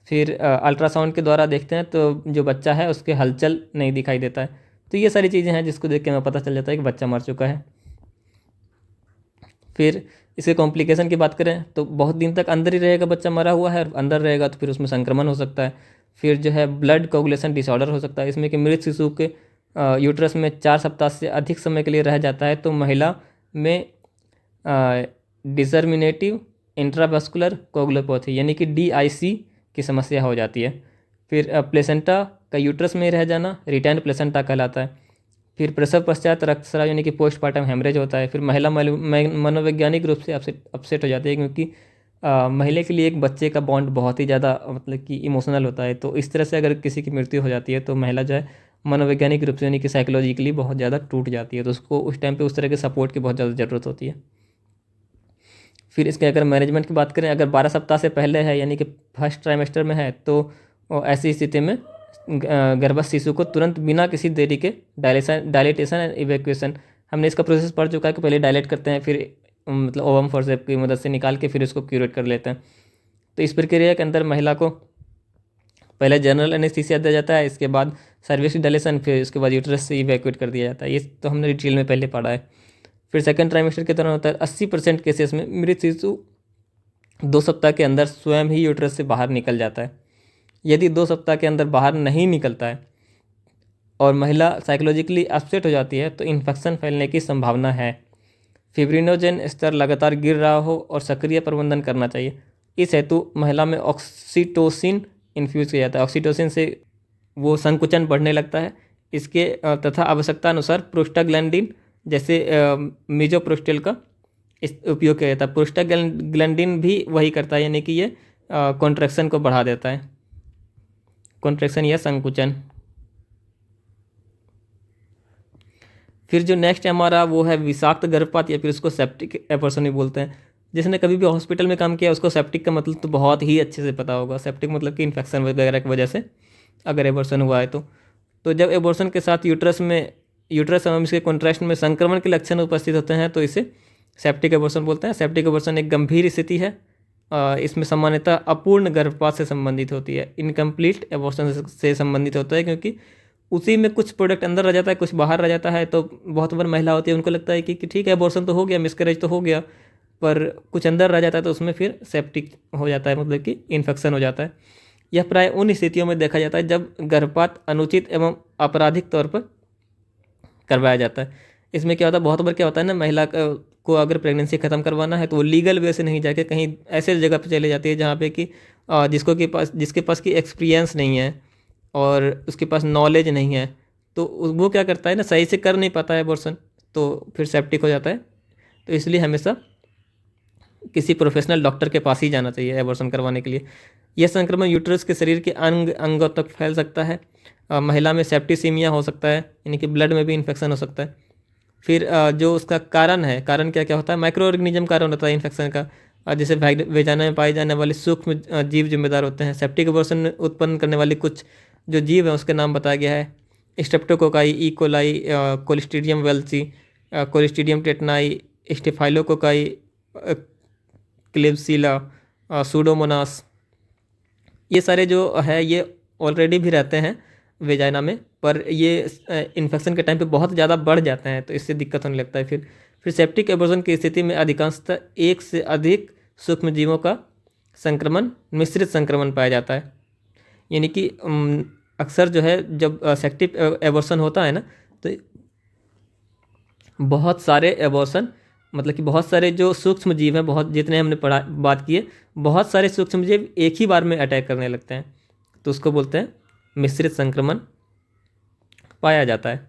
फिर अल्ट्रासाउंड के द्वारा देखते हैं तो जो बच्चा है उसके हलचल नहीं दिखाई देता है। तो ये सारी चीज़ें हैं जिसको देख के हमें पता चल जाता है कि बच्चा मर चुका है। फिर इसके कॉम्प्लिकेशन की बात करें तो बहुत दिन तक अंदर ही रहेगा, बच्चा मरा हुआ है और अंदर रहेगा तो फिर उसमें संक्रमण हो सकता है। फिर जो है ब्लड कोगुलेशन डिसऑर्डर हो सकता है, इसमें कि मृत शिशु के यूट्रस में 4 सप्ताह से अधिक समय के लिए रह जाता है तो महिला में डिसर्मिनेटिव इंट्रावास्कुलर कोगुलोपैथी यानी कि DIC की समस्या हो जाती है। फिर प्लेसेंटा का यूट्रस में रह जाना रिटेंड प्लेसेंटा कहलाता है। फिर प्रसव पश्चात रक्तस्राव यानी कि पोस्टमार्टम हेमरेज होता है। फिर महिला मनोवैज्ञानिक रूप से अपसेट हो जाती है, क्योंकि महिला के लिए एक बच्चे का बॉन्ड बहुत ही ज़्यादा मतलब कि इमोशनल होता है। तो इस तरह से अगर किसी की मृत्यु हो जाती है तो महिला जो है मनोवैज्ञानिक रूप से यानी कि साइकोलॉजिकली बहुत ज़्यादा टूट जाती है, तो उसको उस टाइम पे उस तरह के सपोर्ट की बहुत ज़्यादा ज़रूरत होती है। फिर इसके अगर मैनेजमेंट की बात करें, अगर 12 सप्ताह से पहले है यानी कि फर्स्ट ट्राइमेस्टर में है तो ऐसी स्थिति में गर्भस्थ शिशु को तुरंत बिना किसी देरी के डायलिटेशन एंड इवैक्यूएशन, हमने इसका प्रोसेस पढ़ चुका है कि पहले डायलेट करते हैं, फिर मतलब ओवम फोर्सेप की मदद से निकाल के फिर उसको क्यूरेट कर लेते हैं। तो इस प्रक्रिया के अंदर महिला को पहले जनरल एनेस्थीसिया दिया जाता है, इसके बाद सर्विस डायलेशन, फिर उसके बाद यूट्रस से इवैक्यूएट कर दिया जाता है। ये तो हमने डिटेल में पहले पढ़ा है। फिर सेकंड ट्राइमेस्टर के दौरान होता है 80% केसेस में मृत शिशु 2 सप्ताह के अंदर स्वयं ही यूट्रस से बाहर निकल जाता है। यदि 2 सप्ताह के अंदर बाहर नहीं निकलता है और महिला साइकोलॉजिकली अपसेट हो जाती है तो इन्फेक्शन फैलने की संभावना है। फिब्रिनोजेन स्तर लगातार गिर रहा हो और सक्रिय प्रबंधन करना चाहिए। इस हेतु महिला में ऑक्सीटोसिन इन्फ्यूज़ किया जाता है। ऑक्सीटोसिन से वो संकुचन बढ़ने लगता है। इसके तथा आवश्यकता अनुसार प्रोस्टाग्लैंडिन जैसे मीजोप्रोस्टेल का उपयोग किया जाता है। प्रोस्टाग्लैंडिन भी वही करता है, यानी कि ये कॉन्ट्रैक्शन को बढ़ा देता है, कॉन्ट्रैक्शन या संकुचन। फिर जो नेक्स्ट है हमारा वो है विषाक्त गर्भपात या फिर उसको सेप्टिक एबॉर्शन भी बोलते हैं। जिसने कभी भी हॉस्पिटल में काम किया उसको सेप्टिक का मतलब तो बहुत ही अच्छे से पता होगा। सेप्टिक मतलब कि इन्फेक्शन वगैरह की वजह से अगर एबॉर्शन हुआ है तो जब एबॉर्शन के साथ यूट्रस एवं इसके कॉन्ट्रैक्शन में संक्रमण के लक्षण उपस्थित होते हैं तो इसे सेप्टिक एबॉर्शन बोलते हैं। सेप्टिक एबॉर्शन एक गंभीर स्थिति है। इसमें सामान्यतः अपूर्ण गर्भपात से संबंधित होती है, इनकम्प्लीट एबॉर्शन से संबंधित होता है, क्योंकि उसी में कुछ प्रोडक्ट अंदर रह जाता है, कुछ बाहर रह जाता है। तो बहुत बार महिला होती है उनको लगता है कि ठीक है एबॉर्शन तो हो गया, मिसकैरेज तो हो गया, पर कुछ अंदर रह जाता है तो उसमें फिर सेप्टिक हो जाता है, मतलब कि इन्फेक्शन हो जाता है। यह प्राय उन स्थितियों में देखा जाता है जब गर्भपात अनुचित एवं आपराधिक तौर पर करवाया जाता है। इसमें क्या होता है, बहुत बार क्या होता है ना, महिला को अगर प्रेगनेंसी ख़त्म करवाना है तो वो लीगल वे से नहीं जाके कहीं ऐसे जगह पे चले जाती है जहाँ पे कि जिसके पास की एक्सपीरियंस नहीं है और उसके पास नॉलेज नहीं है, तो वो क्या करता है ना, सही से कर नहीं पाता है एबॉर्शन, तो फिर सेप्टिक हो जाता है। तो इसलिए हमेशा किसी प्रोफेशनल डॉक्टर के पास ही जाना चाहिए एबॉर्शन करवाने के लिए। यह संक्रमण यूट्रस के शरीर के अंगों तक फैल सकता है। महिला में सेप्टिसीमिया हो सकता है, यानी कि ब्लड में भी इन्फेक्शन हो सकता है। फिर जो उसका कारण है, कारण क्या क्या होता है, माइक्रो ऑर्गेनिज्म कारण होता है इन्फेक्शन का। जैसे वेजाना में पाए जाने वाले सूक्ष्म जीव जिम्मेदार होते हैं। सेप्टिक एबॉर्शन उत्पन्न करने वाले कुछ जो जीव हैं उसके नाम बताया गया है। Streptococci, E coli, clostridium welchii, clostridium tetani, staphylococci, klebsiella, pseudomonas, ये सारे जो है ये ऑलरेडी भी रहते हैं वेजाइना में, पर ये इन्फेक्शन के टाइम पे बहुत ज़्यादा बढ़ जाते हैं, तो इससे दिक्कत होने लगता है। फिर सेप्टिक एबॉर्शन की स्थिति में अधिकांशतः एक से अधिक सूक्ष्म जीवों का संक्रमण, मिश्रित संक्रमण पाया जाता है। यानी कि अक्सर जो है जब सेप्टिक एबॉर्शन होता है ना, तो बहुत सारे एबॉर्शन, मतलब कि बहुत सारे जो सूक्ष्म जीव हैं, बहुत जितने हमने बात की है, बहुत सारे सूक्ष्म जीव एक ही बार में अटैक करने लगते हैं, तो उसको बोलते हैं मिश्रित संक्रमण पाया जाता है।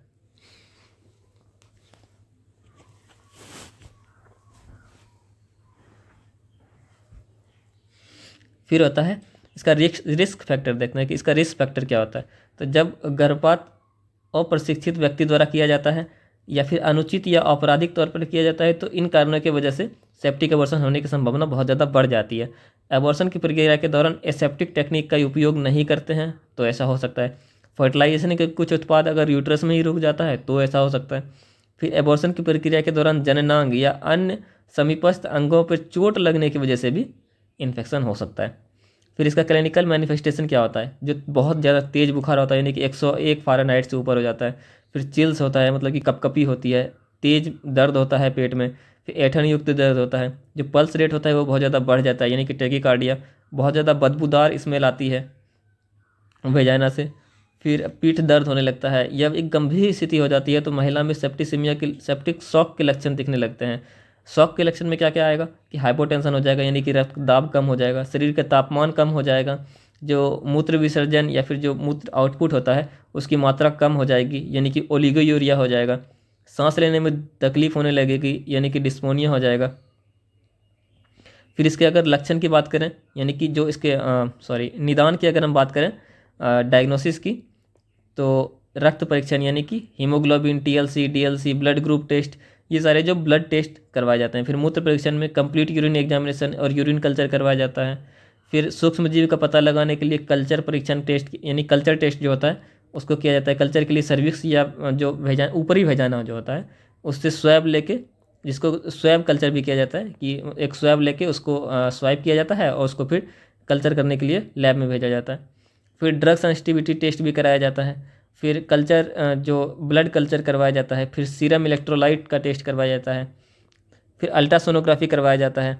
फिर होता है इसका रिस्क फैक्टर, देखना है कि इसका रिस्क फैक्टर क्या होता है। तो जब गर्भपात अप्रशिक्षित व्यक्ति द्वारा किया जाता है या फिर अनुचित या आपराधिक तौर पर किया जाता है, तो इन कारणों की वजह से सेप्टिक एबॉर्शन होने की संभावना बहुत ज़्यादा बढ़ जाती है। एबॉर्शन की प्रक्रिया के दौरान एसेप्टिक टेक्निक का उपयोग नहीं करते हैं तो ऐसा हो सकता है। फर्टिलाइजेशन के कुछ उत्पाद अगर यूट्रस में ही रुक जाता है तो ऐसा हो सकता है। फिर एबॉर्शन की प्रक्रिया के दौरान जननांग या अन्य समीपस्थ अंगों पर चोट लगने की वजह से भी इन्फेक्शन हो सकता है। फिर इसका क्लिनिकल मैनिफेस्टेशन क्या होता है, जो बहुत ज़्यादा तेज़ बुखार होता है, यानी कि 101 फ़ारेनहाइट से ऊपर हो जाता है। फिर चिल्स होता है, मतलब कि कपकपी होती है, तेज़ दर्द होता है पेट में। फिर ऐंठन युक्त दर्द होता है। जो पल्स रेट होता है वो बहुत ज़्यादा बढ़ जाता है, यानी कि टैकीकार्डिया। बहुत ज़्यादा बदबूदार स्मेल आती है वेजाइना से। फिर पीठ दर्द होने लगता है। यह एक गंभीर स्थिति हो जाती है तो महिला में सेप्टिक शॉक के लक्षण दिखने लगते हैं। शॉक के लक्षण में क्या क्या आएगा कि हाइपोटेंशन हो जाएगा, यानी कि रक्त दाब कम हो जाएगा, शरीर का तापमान कम हो जाएगा, जो मूत्र विसर्जन या फिर जो मूत्र आउटपुट होता है उसकी मात्रा कम हो जाएगी, यानी कि ओलिगोयूरिया हो जाएगा। सांस लेने में तकलीफ होने लगेगी, यानी कि डिस्पोनिया हो जाएगा। फिर इसके अगर लक्षण की बात करें, यानी कि जो इसके निदान की अगर हम बात करें, डायग्नोसिस की, तो रक्त परीक्षण, यानी कि haemoglobin, TLC, DLC, blood group test, ये सारे जो ब्लड टेस्ट करवाए जाते हैं। फिर मूत्र परीक्षण में कंप्लीट यूरिन एग्जामिनेशन और यूरिन कल्चर करवाया जाता है। फिर सूक्ष्म जीव का पता लगाने के लिए कल्चर परीक्षण टेस्ट, यानी कल्चर टेस्ट जो होता है उसको किया जाता है। कल्चर के लिए सर्विक्स या जो भेजा ऊपरी भेजाना जो होता है उससे स्वैब लेके, जिसको स्वैब कल्चर भी किया जाता है, कि एक स्वैब लेके उसको स्वाइप किया जाता है और उसको फिर कल्चर करने के लिए लैब में भेजा जाता है। फिर ड्रग सेंसिटिविटी टेस्ट भी कराया जाता है। फिर कल्चर जो ब्लड कल्चर करवाया जाता है। फिर सीरम इलेक्ट्रोलाइट का टेस्ट करवाया जाता है। फिर अल्ट्रासोनोग्राफी करवाया जाता है।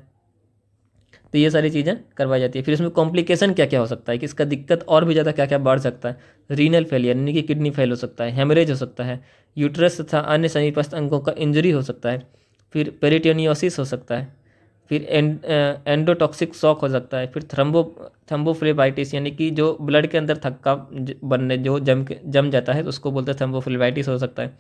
तो ये सारी चीज़ें करवाई जाती है। फिर इसमें कॉम्प्लिकेशन क्या क्या हो सकता है कि इसका दिक्कत और भी ज़्यादा क्या क्या बढ़ सकता है। रीनल फेलियर, यानी कि किडनी फेल हो सकता है, हेमरेज हो सकता है, यूट्रस तथा अन्य समीपस्थ अंगों का इंजरी हो सकता है। फिर पेरिटोनियोसिस हो सकता है। फिर एंडोटॉक्सिक शॉक हो सकता है। फिर थ्रोम्बोफ्लेबाइटिस, यानी कि जो ब्लड के अंदर थक्का बनने जो जम जाता है तो उसको बोलते हैं थ्रोम्बोफ्लेबाइटिस हो सकता है।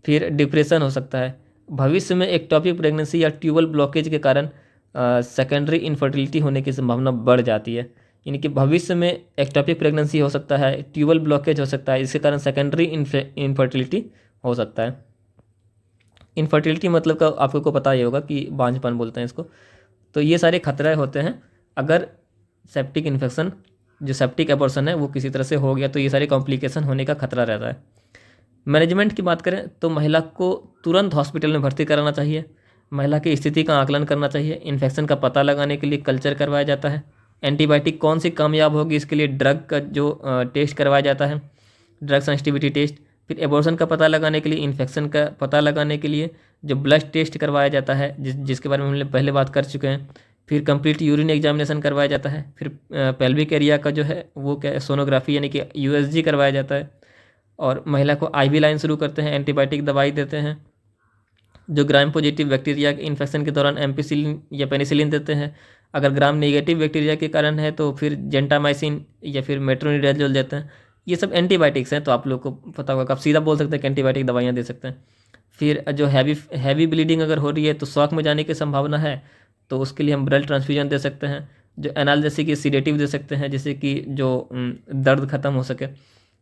फिर डिप्रेशन हो सकता है। भविष्य में एक्टोपिक प्रेगनेंसी या ट्यूबल ब्लॉकेज के कारण सेकेंडरी इनफर्टिलिटी होने की संभावना बढ़ जाती है। यानी कि भविष्य में एक्टोपिक प्रेगनेंसी हो सकता है, ट्यूबल ब्लॉकेज हो सकता है, इसके कारण सेकेंडरी इनफर्टिलिटी हो सकता है। इनफर्टिलिटी मतलब का आपको को पता ही होगा कि बांझपन बोलते हैं इसको। तो ये सारे खतरे होते हैं अगर सेप्टिक इन्फेक्शन, जो सेप्टिक एबॉर्शन है वो किसी तरह से हो गया, तो ये सारे कॉम्प्लिकेशन होने का खतरा रहता है। मैनेजमेंट की बात करें तो महिला को तुरंत हॉस्पिटल में भर्ती कराना चाहिए। महिला की स्थिति का आकलन करना चाहिए। इन्फेक्शन का पता लगाने के लिए कल्चर करवाया जाता है। एंटीबायोटिक कौन सी कामयाब होगी इसके लिए ड्रग का जो टेस्ट करवाया जाता है, ड्रग सेंसिटिविटी टेस्ट। फिर एबॉर्शन का पता लगाने के लिए, इन्फेक्शन का पता लगाने के लिए जो ब्लड टेस्ट करवाया जाता है, जिसके बारे में हमने पहले बात कर चुके हैं। फिर कंप्लीट यूरिन एग्जामिनेशन करवाया जाता है। फिर पेल्विक एरिया का जो है वो क्या सोनोग्राफी यानी कि यूएसजी करवाया जाता है। और महिला को आईवी लाइन शुरू करते हैं, एंटीबायोटिक दवाई देते हैं। जो ग्राम पॉजिटिव बैक्टीरिया के इन्फेक्शन के दौरान एम्पिसिलिन या पेनिसिलिन देते हैं। अगर ग्राम नेगेटिव बैक्टीरिया के कारण है तो फिर जेंटामाइसिन या फिर मेट्रोनिडाजोल देते हैं। ये सब एंटीबायोटिक्स हैं, तो आप लोग को पता होगा, आप सीधा बोल सकते हैं कि एंटीबायोटिक दवाइयाँ दे सकते हैं। फिर जो हैवी ब्लीडिंग अगर हो रही है तो शॉक में जाने की संभावना है, तो उसके लिए हम ब्लड ट्रांसफ्यूजन दे सकते हैं। जो एनाल्जेसिक सीडेटिव दे सकते हैं, जिससे कि जो दर्द खत्म हो सके।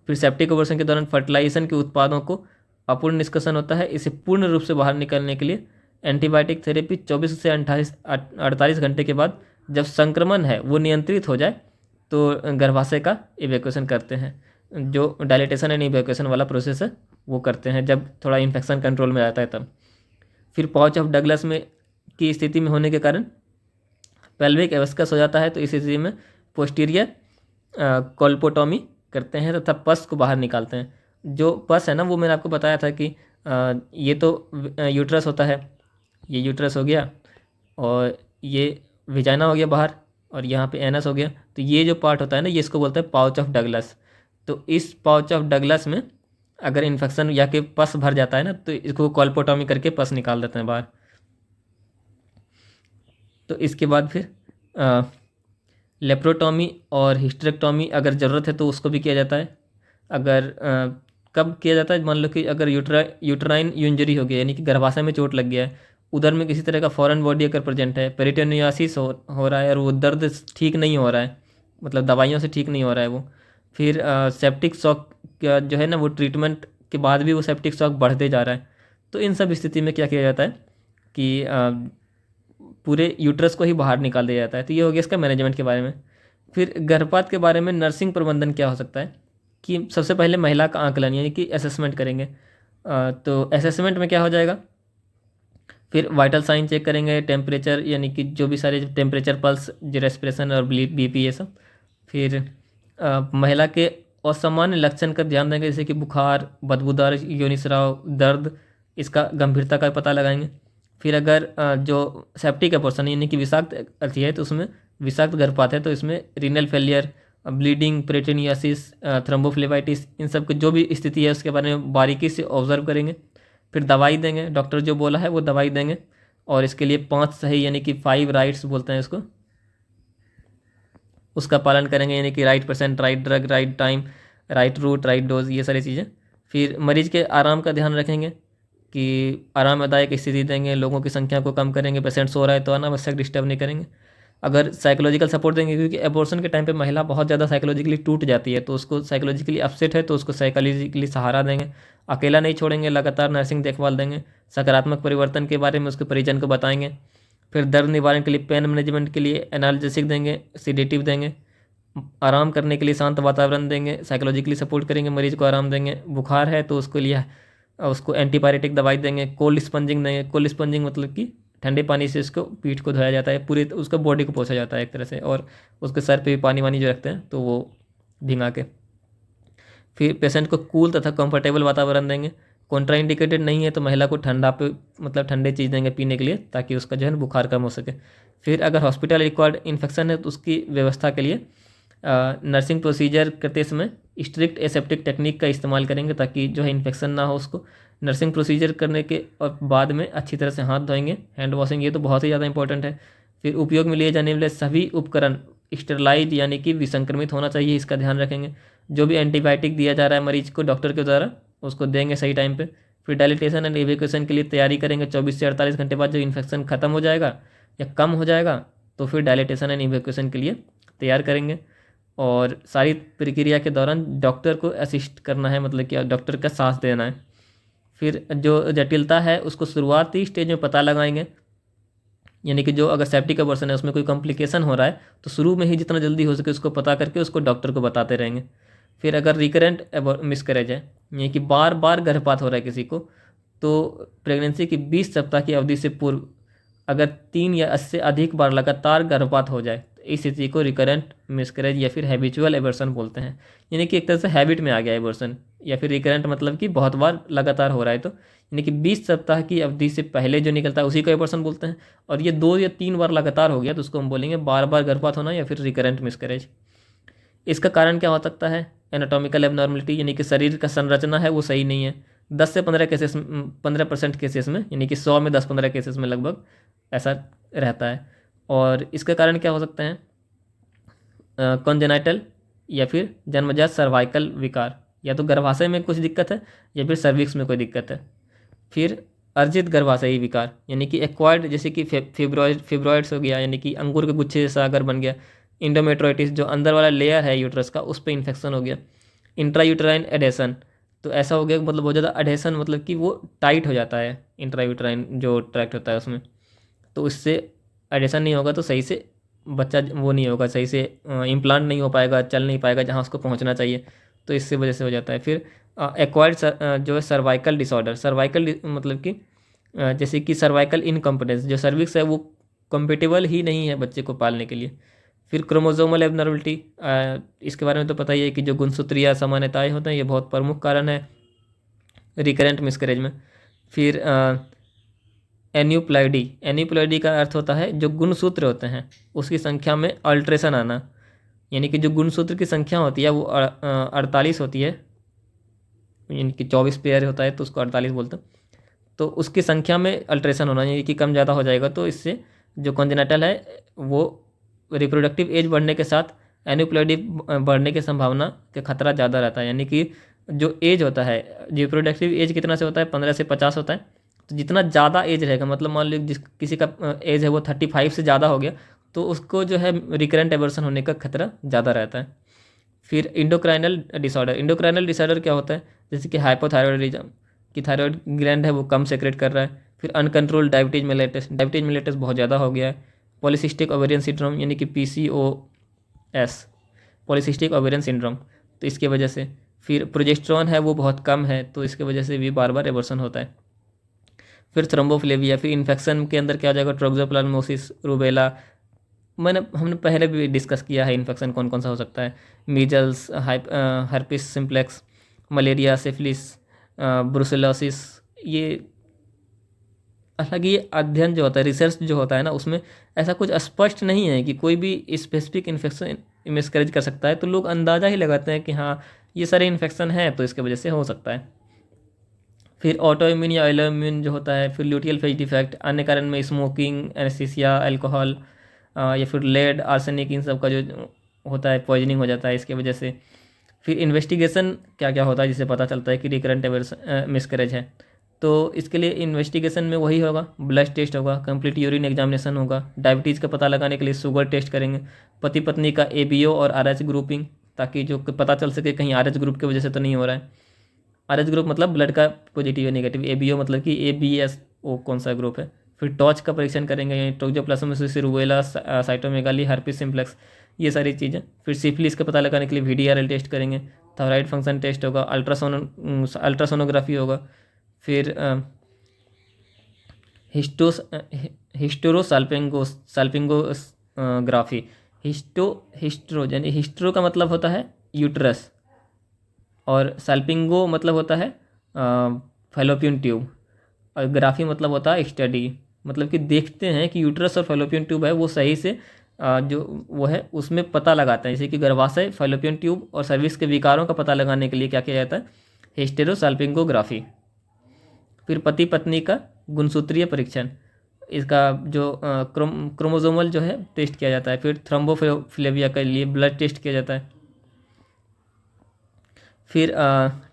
फिर सेप्टिक ओवरशन के दौरान फर्टिलाइजेशन के उत्पादों को अपूर्ण निष्कासन होता है, इसे पूर्ण रूप से बाहर निकालने के लिए एंटीबायोटिक थेरेपी 24 से 48 घंटे के बाद जब संक्रमण है वो नियंत्रित हो जाए तो गर्भाशय का इवैक्यूएशन करते हैं। जो डायलिटेशन एंड इवैक्यूएशन वाला प्रोसेस है वो करते हैं जब थोड़ा इन्फेक्शन कंट्रोल में आता है तब। फिर पाउच ऑफ डगलस में की स्थिति में होने के कारण पेल्विक एवस्कस हो जाता है, तो इस स्थिति में पोस्टीरियर कोल्पोटॉमी करते हैं तथा पस को बाहर निकालते हैं। जो पस है ना वो मैंने आपको बताया था कि ये तो यूट्रस होता है, ये यूट्रस हो गया और ये विजाइना हो गया बाहर और यहाँ पे एनस हो गया। तो ये जो पार्ट होता है ना ये इसको बोलते हैं पाउच ऑफ डगलस। तो इस पाउच ऑफ डगलस में अगर इन्फेक्शन या कि पस भर जाता है ना तो इसको कोल्पोटॉमी करके पस निकाल देते हैं बाहर। तो इसके बाद फिर लेप्रोटॉमी और हिस्टेरेक्टॉमी अगर ज़रूरत है तो उसको भी किया जाता है। अगर कब किया जाता है, मान लो कि अगर यूट्राइन इंजरी हो गया यानी कि गर्भाशय में चोट लग गया है, उधर में किसी तरह का फॉरेन बॉडी अगर प्रेजेंट है, पेरिटोनियासिस हो रहा है और वो दर्द ठीक नहीं हो रहा है, मतलब दवाइयों से ठीक नहीं हो रहा है वो, फिर सेप्टिक शॉक का जो है ना वो ट्रीटमेंट के बाद भी वो सेप्टिक शॉक बढ़ते जा रहा है, तो इन सब स्थिति में क्या किया जाता है कि पूरे यूट्रस को ही बाहर निकाल दिया जाता है। तो ये हो गया इसका मैनेजमेंट के बारे में। फिर गर्भपात के बारे में नर्सिंग प्रबंधन क्या हो सकता है कि सबसे पहले महिला का आंकलन यानी कि असेसमेंट करेंगे। तो असेसमेंट में क्या हो जाएगा, फिर वाइटल साइन चेक करेंगे, टेम्परेचर यानी कि जो भी सारे टेम्परेचर, पल्स, जो रेस्पिरेशन और बीपी ये सब। फिर महिला के असामान्य लक्षण का ध्यान देंगे, जैसे कि बुखार, बदबूदार योनिस्राव, दर्द, इसका गंभीरता का पता लगाएंगे। फिर अगर जो सेप्टिक अबॉर्शन यानी कि विषाक्त अर्थी है तो उसमें विषाक्त गर्भपात है तो इसमें रीनल फेलियर, ब्लीडिंग, पेरिटोनियासिस, थ्रोम्बोफ्लेबाइटिस, इन सब की जो भी स्थिति है उसके बारे में बारीकी से ऑब्जर्व करेंगे। फिर दवाई देंगे, डॉक्टर जो बोला है वो दवाई देंगे और इसके लिए 5 सही यानी कि 5 राइट्स बोलते हैं इसको, उसका पालन करेंगे, यानी कि right patient, right drug, right time, right route, right dose, ये सारी चीज़ें। फिर मरीज के आराम का ध्यान रखेंगे कि आरामदायक स्थिति देंगे, लोगों की संख्या को कम करेंगे, पेशेंट सो रहा है तो अनावश्यक डिस्टर्ब नहीं करेंगे। अगर साइकोलॉजिकल सपोर्ट देंगे, क्योंकि एबॉर्शन के टाइम पे महिला बहुत ज़्यादा साइकोलॉजिकली टूट जाती है, तो उसको साइकोलॉजिकली अपसेट है तो उसको साइकोलॉजिकली सहारा देंगे, अकेला नहीं छोड़ेंगे, लगातार नर्सिंग देखभाल देंगे, सकारात्मक परिवर्तन के बारे में उसके परिजन को बताएंगे। फिर दर्द निवारण के लिए, पेन मैनेजमेंट के लिए एनाल्जेसिक देंगे, सीडेटिव देंगे, आराम करने के लिए शांत वातावरण देंगे, साइकोलॉजिकली सपोर्ट करेंगे, मरीज को आराम देंगे। बुखार है तो उसके लिए उसको एंटीपायरेटिक दवाई देंगे, कोल्ड स्पंजिंग देंगे। कोल्ड स्पंजिंग मतलब कि ठंडे पानी से उसको पीठ को धोया जाता है, पूरी उसका बॉडी को पोंछा जाता है एक तरह से, और उसके सर पे भी पानी वानी जो रखते हैं तो वो भिंगा के। फिर पेशेंट को कूल तथा कंफर्टेबल वातावरण देंगे। कॉन्ट्राइंडिकेटेड नहीं है तो महिला को ठंडा पे मतलब ठंडे चीज़ देंगे पीने के लिए, ताकि उसका जो है बुखार कम हो सके। फिर अगर हॉस्पिटल रिक्वायर्ड इन्फेक्शन है तो उसकी व्यवस्था के लिए नर्सिंग प्रोसीजर करते समय स्ट्रिक्ट एसेप्टिक टेक्निक का इस्तेमाल करेंगे, ताकि जो है इन्फेक्शन ना हो उसको। नर्सिंग प्रोसीजर करने के और बाद में अच्छी तरह से हाथ धोएंगे, हैंड वॉशिंग, ये तो बहुत ही ज़्यादा इंपॉर्टेंट है। फिर उपयोग में लिए जाने वाले सभी उपकरण स्टेरलाइज यानी कि विसंक्रमित होना चाहिए, इसका ध्यान रखेंगे। जो भी एंटीबायोटिक दिया जा रहा है मरीज को डॉक्टर के द्वारा, उसको देंगे सही टाइम पे। फिर डायलिटेशन एंड इवैक्यूएशन के लिए तैयारी करेंगे। 24 से 48 घंटे बाद जब इन्फेक्शन खत्म हो जाएगा या कम हो जाएगा तो फिर डायलिटेशन एंड इवैक्यूएशन के लिए तैयार करेंगे। और सारी प्रक्रिया के दौरान डॉक्टर को असिस्ट करना है, मतलब कि डॉक्टर का साथ देना है। फिर जो जटिलता है उसको शुरुआती स्टेज में पता लगाएंगे, यानी कि जो अगर सेप्टिक अबॉर्शन है उसमें कोई कॉम्प्लिकेशन हो रहा है तो शुरू में ही जितना जल्दी हो सके उसको पता करके उसको डॉक्टर को बताते रहेंगे। फिर अगर रिकरेंट मिसकैरेज है, यानी कि बार बार गर्भपात हो रहा है किसी को, तो प्रेगनेंसी की 20 सप्ताह की अवधि से पूर्व अगर 3 या 80 से अधिक बार लगातार गर्भपात हो जाए, इस स्थिति को रिकरेंट मिसकैरेज या फिर हैबिचुअल एबॉर्शन बोलते हैं। यानी कि एक तरह से हैबिट में आ गया एबॉर्शन, या फिर रिकरेंट मतलब कि बहुत बार लगातार हो रहा है, तो यानी कि 20 सप्ताह की अवधि से पहले जो निकलता है उसी को एबॉर्शन बोलते हैं। और ये 2 या 3 बार लगातार हो गया तो उसको हम बोलेंगे बार बार गर्भपात होना या फिर रिकरेंट मिसकैरेज। इसका कारण क्या हो सकता है? एनाटॉमिकल एबनॉर्मलिटी, यानी कि शरीर का संरचना है वो सही नहीं है। 10 से 15 केसेस 15% केसेस में, यानी कि 100 में 10-15 केसेस में लगभग ऐसा रहता है। और इसका कारण क्या हो सकते हैं? कॉन्जेनाइटल या फिर जन्मजात सर्वाइकल विकार, या तो गर्भाशय में कुछ दिक्कत है या फिर सर्विक्स में कोई दिक्कत है। फिर अर्जित गर्भाशयी विकार, यानी कि एक्वायर्ड, जैसे कि फिब्रॉइड्स हो गया, यानी कि अंगूर के गुच्छे जैसा अगर बन गया। इंडोमेट्रोइटिस, जो अंदर वाला लेयर है यूट्रस का उस पर इन्फेक्शन हो गया। इंट्रायूटराइन एडेशन, तो ऐसा हो गया मतलब बहुत ज़्यादा एडेशन, मतलब कि वो टाइट हो जाता है इंट्रायूटराइन जो ट्रैक्ट होता है उसमें, तो इससे एडेशन नहीं होगा तो सही से बच्चा वो नहीं होगा, सही से इम्प्लांट नहीं हो पाएगा, चल नहीं पाएगा जहाँ उसको पहुँचना चाहिए, तो इससे वजह से हो जाता है। फिर एक्वायर्ड जो है सर्वाइकल डिसऑर्डर, सर्वाइकल मतलब कि जैसे कि सर्वाइकल इनकम्पिटेंस, जो सर्विक्स है वो कंपेटेबल ही नहीं है बच्चे को पालने के लिए। फिर क्रोमोसोमल एबनॉर्मलिटी, इसके बारे में तो पता ही है कि जो गुणसूत्रीय असमानताएं होते हैं ये बहुत प्रमुख कारण है रिकरेंट मिसकैरेज में। फिर एन्यूप्लॉइडी, एन्यूप्लॉइडी का अर्थ होता है जो गुणसूत्र होते हैं उसकी संख्या में अल्ट्रेशन आना, यानी कि जो गुणसूत्र की संख्या होती है वो 48 होती है, यानी कि 24 पेयर होता है तो उसको 48 बोलते हैं, तो उसकी संख्या में अल्ट्रेशन होना, यानी कि कम ज़्यादा हो जाएगा, तो इससे जो कॉन्जेनाइटल है वो रिप्रोडक्टिव एज बढ़ने के साथ एन्यूप्लॉइडी बढ़ने की संभावना का खतरा ज़्यादा रहता है। यानी कि जो एज होता है, रिप्रोडक्टिव एज कितना से होता है? 15 से 50 होता है, तो जितना ज़्यादा एज रहेगा, मतलब मान लो जिस किसी का एज है वो 35 से ज़्यादा हो गया तो उसको जो है रिकरेंट एबॉर्शन होने का खतरा ज़्यादा रहता है। फिर इंडोक्राइनल डिसऑर्डर, इंडोक्राइनल डिसऑर्डर क्या होता है? जैसे कि हाइपोथायरॉयडिज्म, कि थायराइड ग्लैंड है वो कम सेक्रेट कर रहा है। फिर uncontrolled diabetes mellitus, diabetes mellitus बहुत ज़्यादा हो गया है। पॉलीसिस्टिक ओवेरियन सिंड्रोम, यानी कि PCOS, पॉलीसिस्टिक ओवेरियन सिंड्रोम, तो इसके वजह से। फिर प्रोजेस्टेरॉन है वो बहुत कम है तो इसके वजह से भी बार बार एबॉर्शन होता है। फिर थ्रोम्बोफ्लेविया, फिर इन्फेक्शन के अंदर क्या हो जाएगा? ट्रोक्सोप्लाज्मोसिस, रूबेला, हमने पहले भी डिस्कस किया है इन्फेक्शन कौन कौन सा हो सकता है। Measles, herpes simplex, malaria, syphilis, brucellosis. ये हालांकि ये अध्ययन जो होता है, रिसर्च जो होता है ना, उसमें ऐसा कुछ स्पष्ट नहीं है कि कोई भी स्पेसिफिक इन्फेक्शन मिसकैरेज कर सकता है, तो लोग अंदाज़ा ही लगाते हैं कि हाँ ये सारे इन्फेक्शन है तो इसके वजह से हो सकता है। फिर ऑटो इम्यून या एलो इम्यून जो होता है। फिर ल्यूटियल फेज डिफेक्ट, अन्य कारण में स्मोकिंग, एनेस्थीसिया, अल्कोहल या फिर लेड, आर्सेनिक, इन सब का जो होता है पॉइजनिंग हो जाता है इसके वजह से। फिर इन्वेस्टिगेशन क्या क्या होता है जिससे पता चलता है कि रिकरेंट मिसकैरेज है? तो इसके लिए इन्वेस्टिगेशन में वही होगा, ब्लड टेस्ट होगा, कंप्लीट यूरिन एग्जामिनेशन होगा, डायबिटीज़ का पता लगाने के लिए शुगर टेस्ट करेंगे, पति पत्नी का ABO और RH ग्रुपिंग, ताकि जो पता चल सके कहीं RH ग्रुप की वजह से तो नहीं हो रहा है। RH ग्रुप मतलब ब्लड का पॉजिटिव या नेगेटिव, ABO मतलब कि ABSO कौन सा ग्रुप है। फिर टॉर्च का परीक्षण करेंगे, यानी टोक्सोप्लाज्मोसिस, रूबेला, साइटोमेगाली, हर्पिस सिम्प्लेक्स, ये सारी चीज़ें। फिर सिफिलिस का पता लगाने के लिए VDRL टेस्ट करेंगे, थायराइड फंक्शन टेस्ट होगा, अल्ट्रासोनोग्राफी होगा। फिर हिस्टोरोसाल्पिंगोग्राफी, हिस्टो यानी हिस्टरो का मतलब होता है यूट्रस, और साल्पिंगो मतलब होता है फैलोपियन ट्यूब, और ग्राफी मतलब होता है स्टडी, मतलब कि देखते हैं कि यूट्रस और फैलोपियन ट्यूब है वो सही से जो वो है उसमें पता लगाता है। जैसे कि गर्भाशय, फैलोपियन ट्यूब और सर्विक्स के विकारों का पता लगाने के लिए क्या किया जाता है? हिस्टेरोसाल्पिंगोग्राफी। फिर पति पत्नी का गुणसूत्रीय परीक्षण, इसका जो क्रोमोसोमल जो है टेस्ट किया जाता है। फिर थ्रोम्बोफ्लेविया के लिए ब्लड टेस्ट किया जाता है। फिर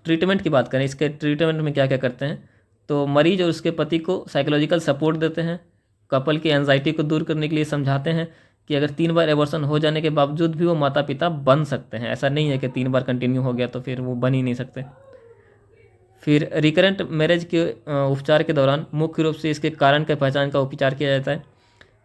ट्रीटमेंट की बात करें, इसके ट्रीटमेंट में क्या क्या करते हैं? तो मरीज और उसके पति को साइकोलॉजिकल सपोर्ट देते हैं, कपल की एंजाइटी को दूर करने के लिए समझाते हैं कि अगर 3 बार एबॉर्शन हो जाने के बावजूद भी वो माता पिता बन सकते हैं, ऐसा नहीं है कि 3 बार कंटिन्यू हो गया तो फिर वो बन ही नहीं सकते। फिर रिकरेंट मैरिज के उपचार के दौरान मुख्य रूप से इसके कारण के पहचान का उपचार किया जाता है।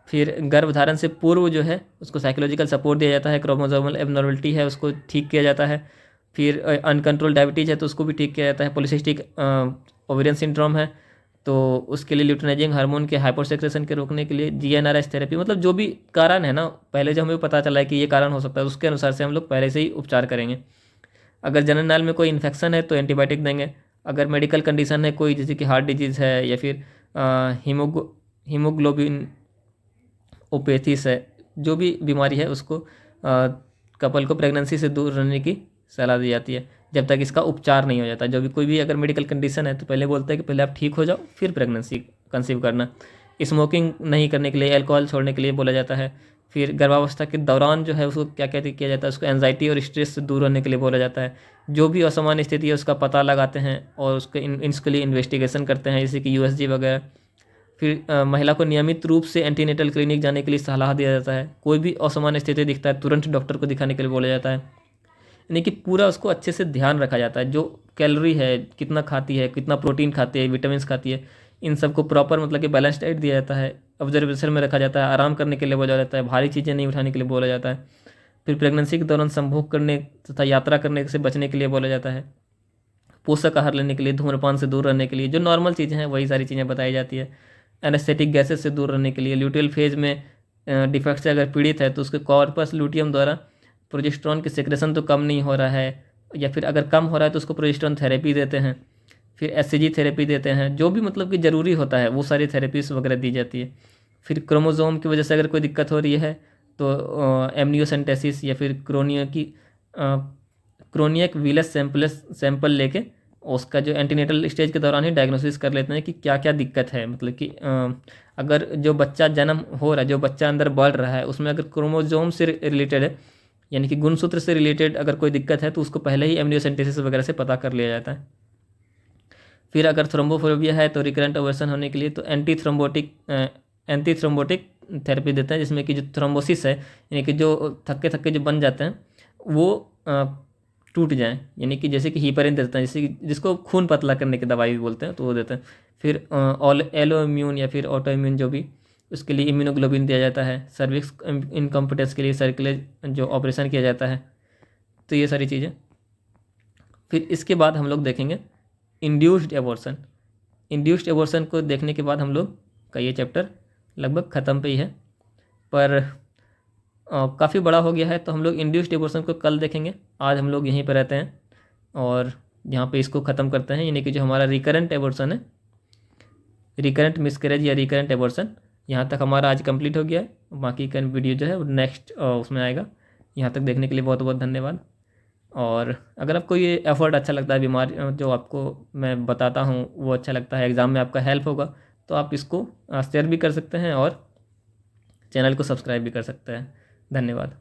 फिर गर्भधारण से पूर्व जो है उसको साइकोलॉजिकल सपोर्ट दिया जाता है, क्रोमोसोमल एबनॉर्मलिटी है उसको ठीक किया जाता है। फिर अनकंट्रोल डायबिटीज़ है तो उसको भी ठीक किया जाता है, पॉलीसिस्टिक ओवेरियन सिंड्रोम है तो उसके लिए ल्यूटिनाइजिंग हार्मोन के हाइपोसेक्रेशन के रोकने के लिए जीएनआरएच थेरेपी, मतलब जो भी कारण है ना, पहले जो हमें पता चला है कि ये कारण हो सकता है, उसके अनुसार से हम लोग पहले से ही उपचार करेंगे। अगर जनरल नाल में कोई इन्फेक्शन है तो एंटीबायोटिक देंगे। अगर मेडिकल कंडीशन है कोई, जैसे कि हार्ट डिजीज़ है या फिर हीमोग्लोबिन ओपेथिस है, जो भी बीमारी है उसको कपल को प्रेगनेंसी से दूर रहने की सलाह दी जाती है जब तक इसका उपचार नहीं हो जाता। जो भी कोई भी अगर मेडिकल कंडीशन है तो पहले बोलते हैं कि पहले आप ठीक हो जाओ फिर प्रेगनेंसी कंसीव करना। स्मोकिंग नहीं करने के लिए, अल्कोहल छोड़ने के लिए बोला जाता है। फिर गर्भावस्था के दौरान जो है उसको क्या क्या किया जाता है, उसको एंजाइटी और स्ट्रेस से दूर रहने के लिए बोला जाता है। जो भी असामान्य स्थिति है उसका पता लगाते हैं और उसके इसके लिए इन्वेस्टिगेशन करते हैं, जैसे कि यूएसजी वगैरह। फिर महिला को नियमित रूप से एंटीनेटल क्लिनिक जाने के लिए सलाह दिया जाता है। कोई भी असामान्य स्थिति दिखता है तुरंत डॉक्टर को दिखाने के लिए बोला जाता है। यानी कि पूरा उसको अच्छे से ध्यान रखा जाता है, जो कैलोरी है कितना खाती है, कितना प्रोटीन खाती है, विटामिन खाती है, इन सबको प्रॉपर मतलब कि बैलेंस डाइट दिया जाता है। ऑब्जर्वेशन में रखा जाता है, आराम करने के लिए बोला जाता है, भारी चीज़ें नहीं उठाने के लिए बोला जाता है। फिर प्रेगनेंसी के दौरान संभोग करने तथा यात्रा करने से बचने के लिए बोला जाता है। पोषक आहार लेने के लिए, धूम्रपान से दूर रहने के लिए, जो नॉर्मल चीज़ें हैं वही सारी चीज़ें बताई जाती है। एनेस्थेटिक गैसेस से दूर रहने के लिए, ल्यूटियल फेज में डिफेक्ट से अगर पीड़ित है तो उसके कॉर्पस लूटियम द्वारा प्रोजेस्टेरॉन की सेक्रेशन तो कम नहीं हो रहा है, या फिर अगर कम हो रहा है तो उसको प्रोजेस्टेरॉन थेरेपी देते हैं। फिर एससीजी थेरेपी देते हैं, जो भी मतलब कि ज़रूरी होता है वो सारी थेरेपीज वगैरह दी जाती है। फिर क्रोमोसोम की वजह से अगर कोई दिक्कत हो रही है तो एमनियोसेंटेसिस या फिर क्रोनियक वीलस सैंपल लेके उसका जो एंटीनेटल स्टेज के दौरान ही डायग्नोसिस कर लेते हैं कि क्या क्या दिक्कत है। मतलब कि अगर जो बच्चा जन्म हो रहा है, जो बच्चा अंदर बढ़ रहा है, उसमें अगर क्रोमोसोम से रिलेटेड है, यानी कि गुणसूत्र से रिलेटेड अगर कोई दिक्कत है तो उसको पहले ही एमनियोसेंटेसिस वगैरह से पता कर लिया जाता है। फिर अगर थ्रोम्बोफोबिया है तो रिकरेंट अवर्सन होने के लिए तो एंटी थ्रोम्बोटिक थेरेपी देते हैं, जिसमें कि जो थ्रोम्बोसिस है, यानी कि जो थक्के थक्के जो बन जाते हैं वो टूट जाएं, यानी कि जैसे कि हीपरिन देते हैं, जैसे कि जिसको खून पतला करने की दवाई भी बोलते हैं तो वो देते हैं। फिर एलो इम्यून या फिर ऑटो इम्यून जो भी, उसके लिए इम्यूनोग्लोबिन दिया जाता है। सर्विक्स इनकम्पिटेंस के लिए सर्कुलेज जो ऑपरेशन किया जाता है। तो ये सारी चीज़ें। फिर इसके बाद हम लोग देखेंगे इंड्यूस्ड एबॉर्शन। इंड्यूस्ड एबॉर्शन को देखने के बाद हम लोग का ये चैप्टर लगभग ख़त्म पे ही है, पर काफ़ी बड़ा हो गया है, तो हम लोग इंड्यूस्ड एबॉर्शन को कल देखेंगे। आज हम लोग यहीं पर रहते हैं और यहाँ पे इसको ख़त्म करते हैं, यानी कि जो हमारा रिकरेंट एबॉर्शन है, रिकरेंट मिसकैरेज या रिकरेंट एबॉर्शन, यहाँ तक हमारा आज कंप्लीट हो गया है। बाकी का वीडियो जो है वो नेक्स्ट उसमें आएगा। यहाँ तक देखने के लिए बहुत बहुत धन्यवाद। और अगर आपको ये एफर्ट अच्छा लगता है, बीमारी जो आपको मैं बताता हूँ वो अच्छा लगता है, एग्ज़ाम में आपका हेल्प होगा, तो आप इसको शेयर भी कर सकते हैं और चैनल को सब्सक्राइब भी कर सकते हैं। धन्यवाद।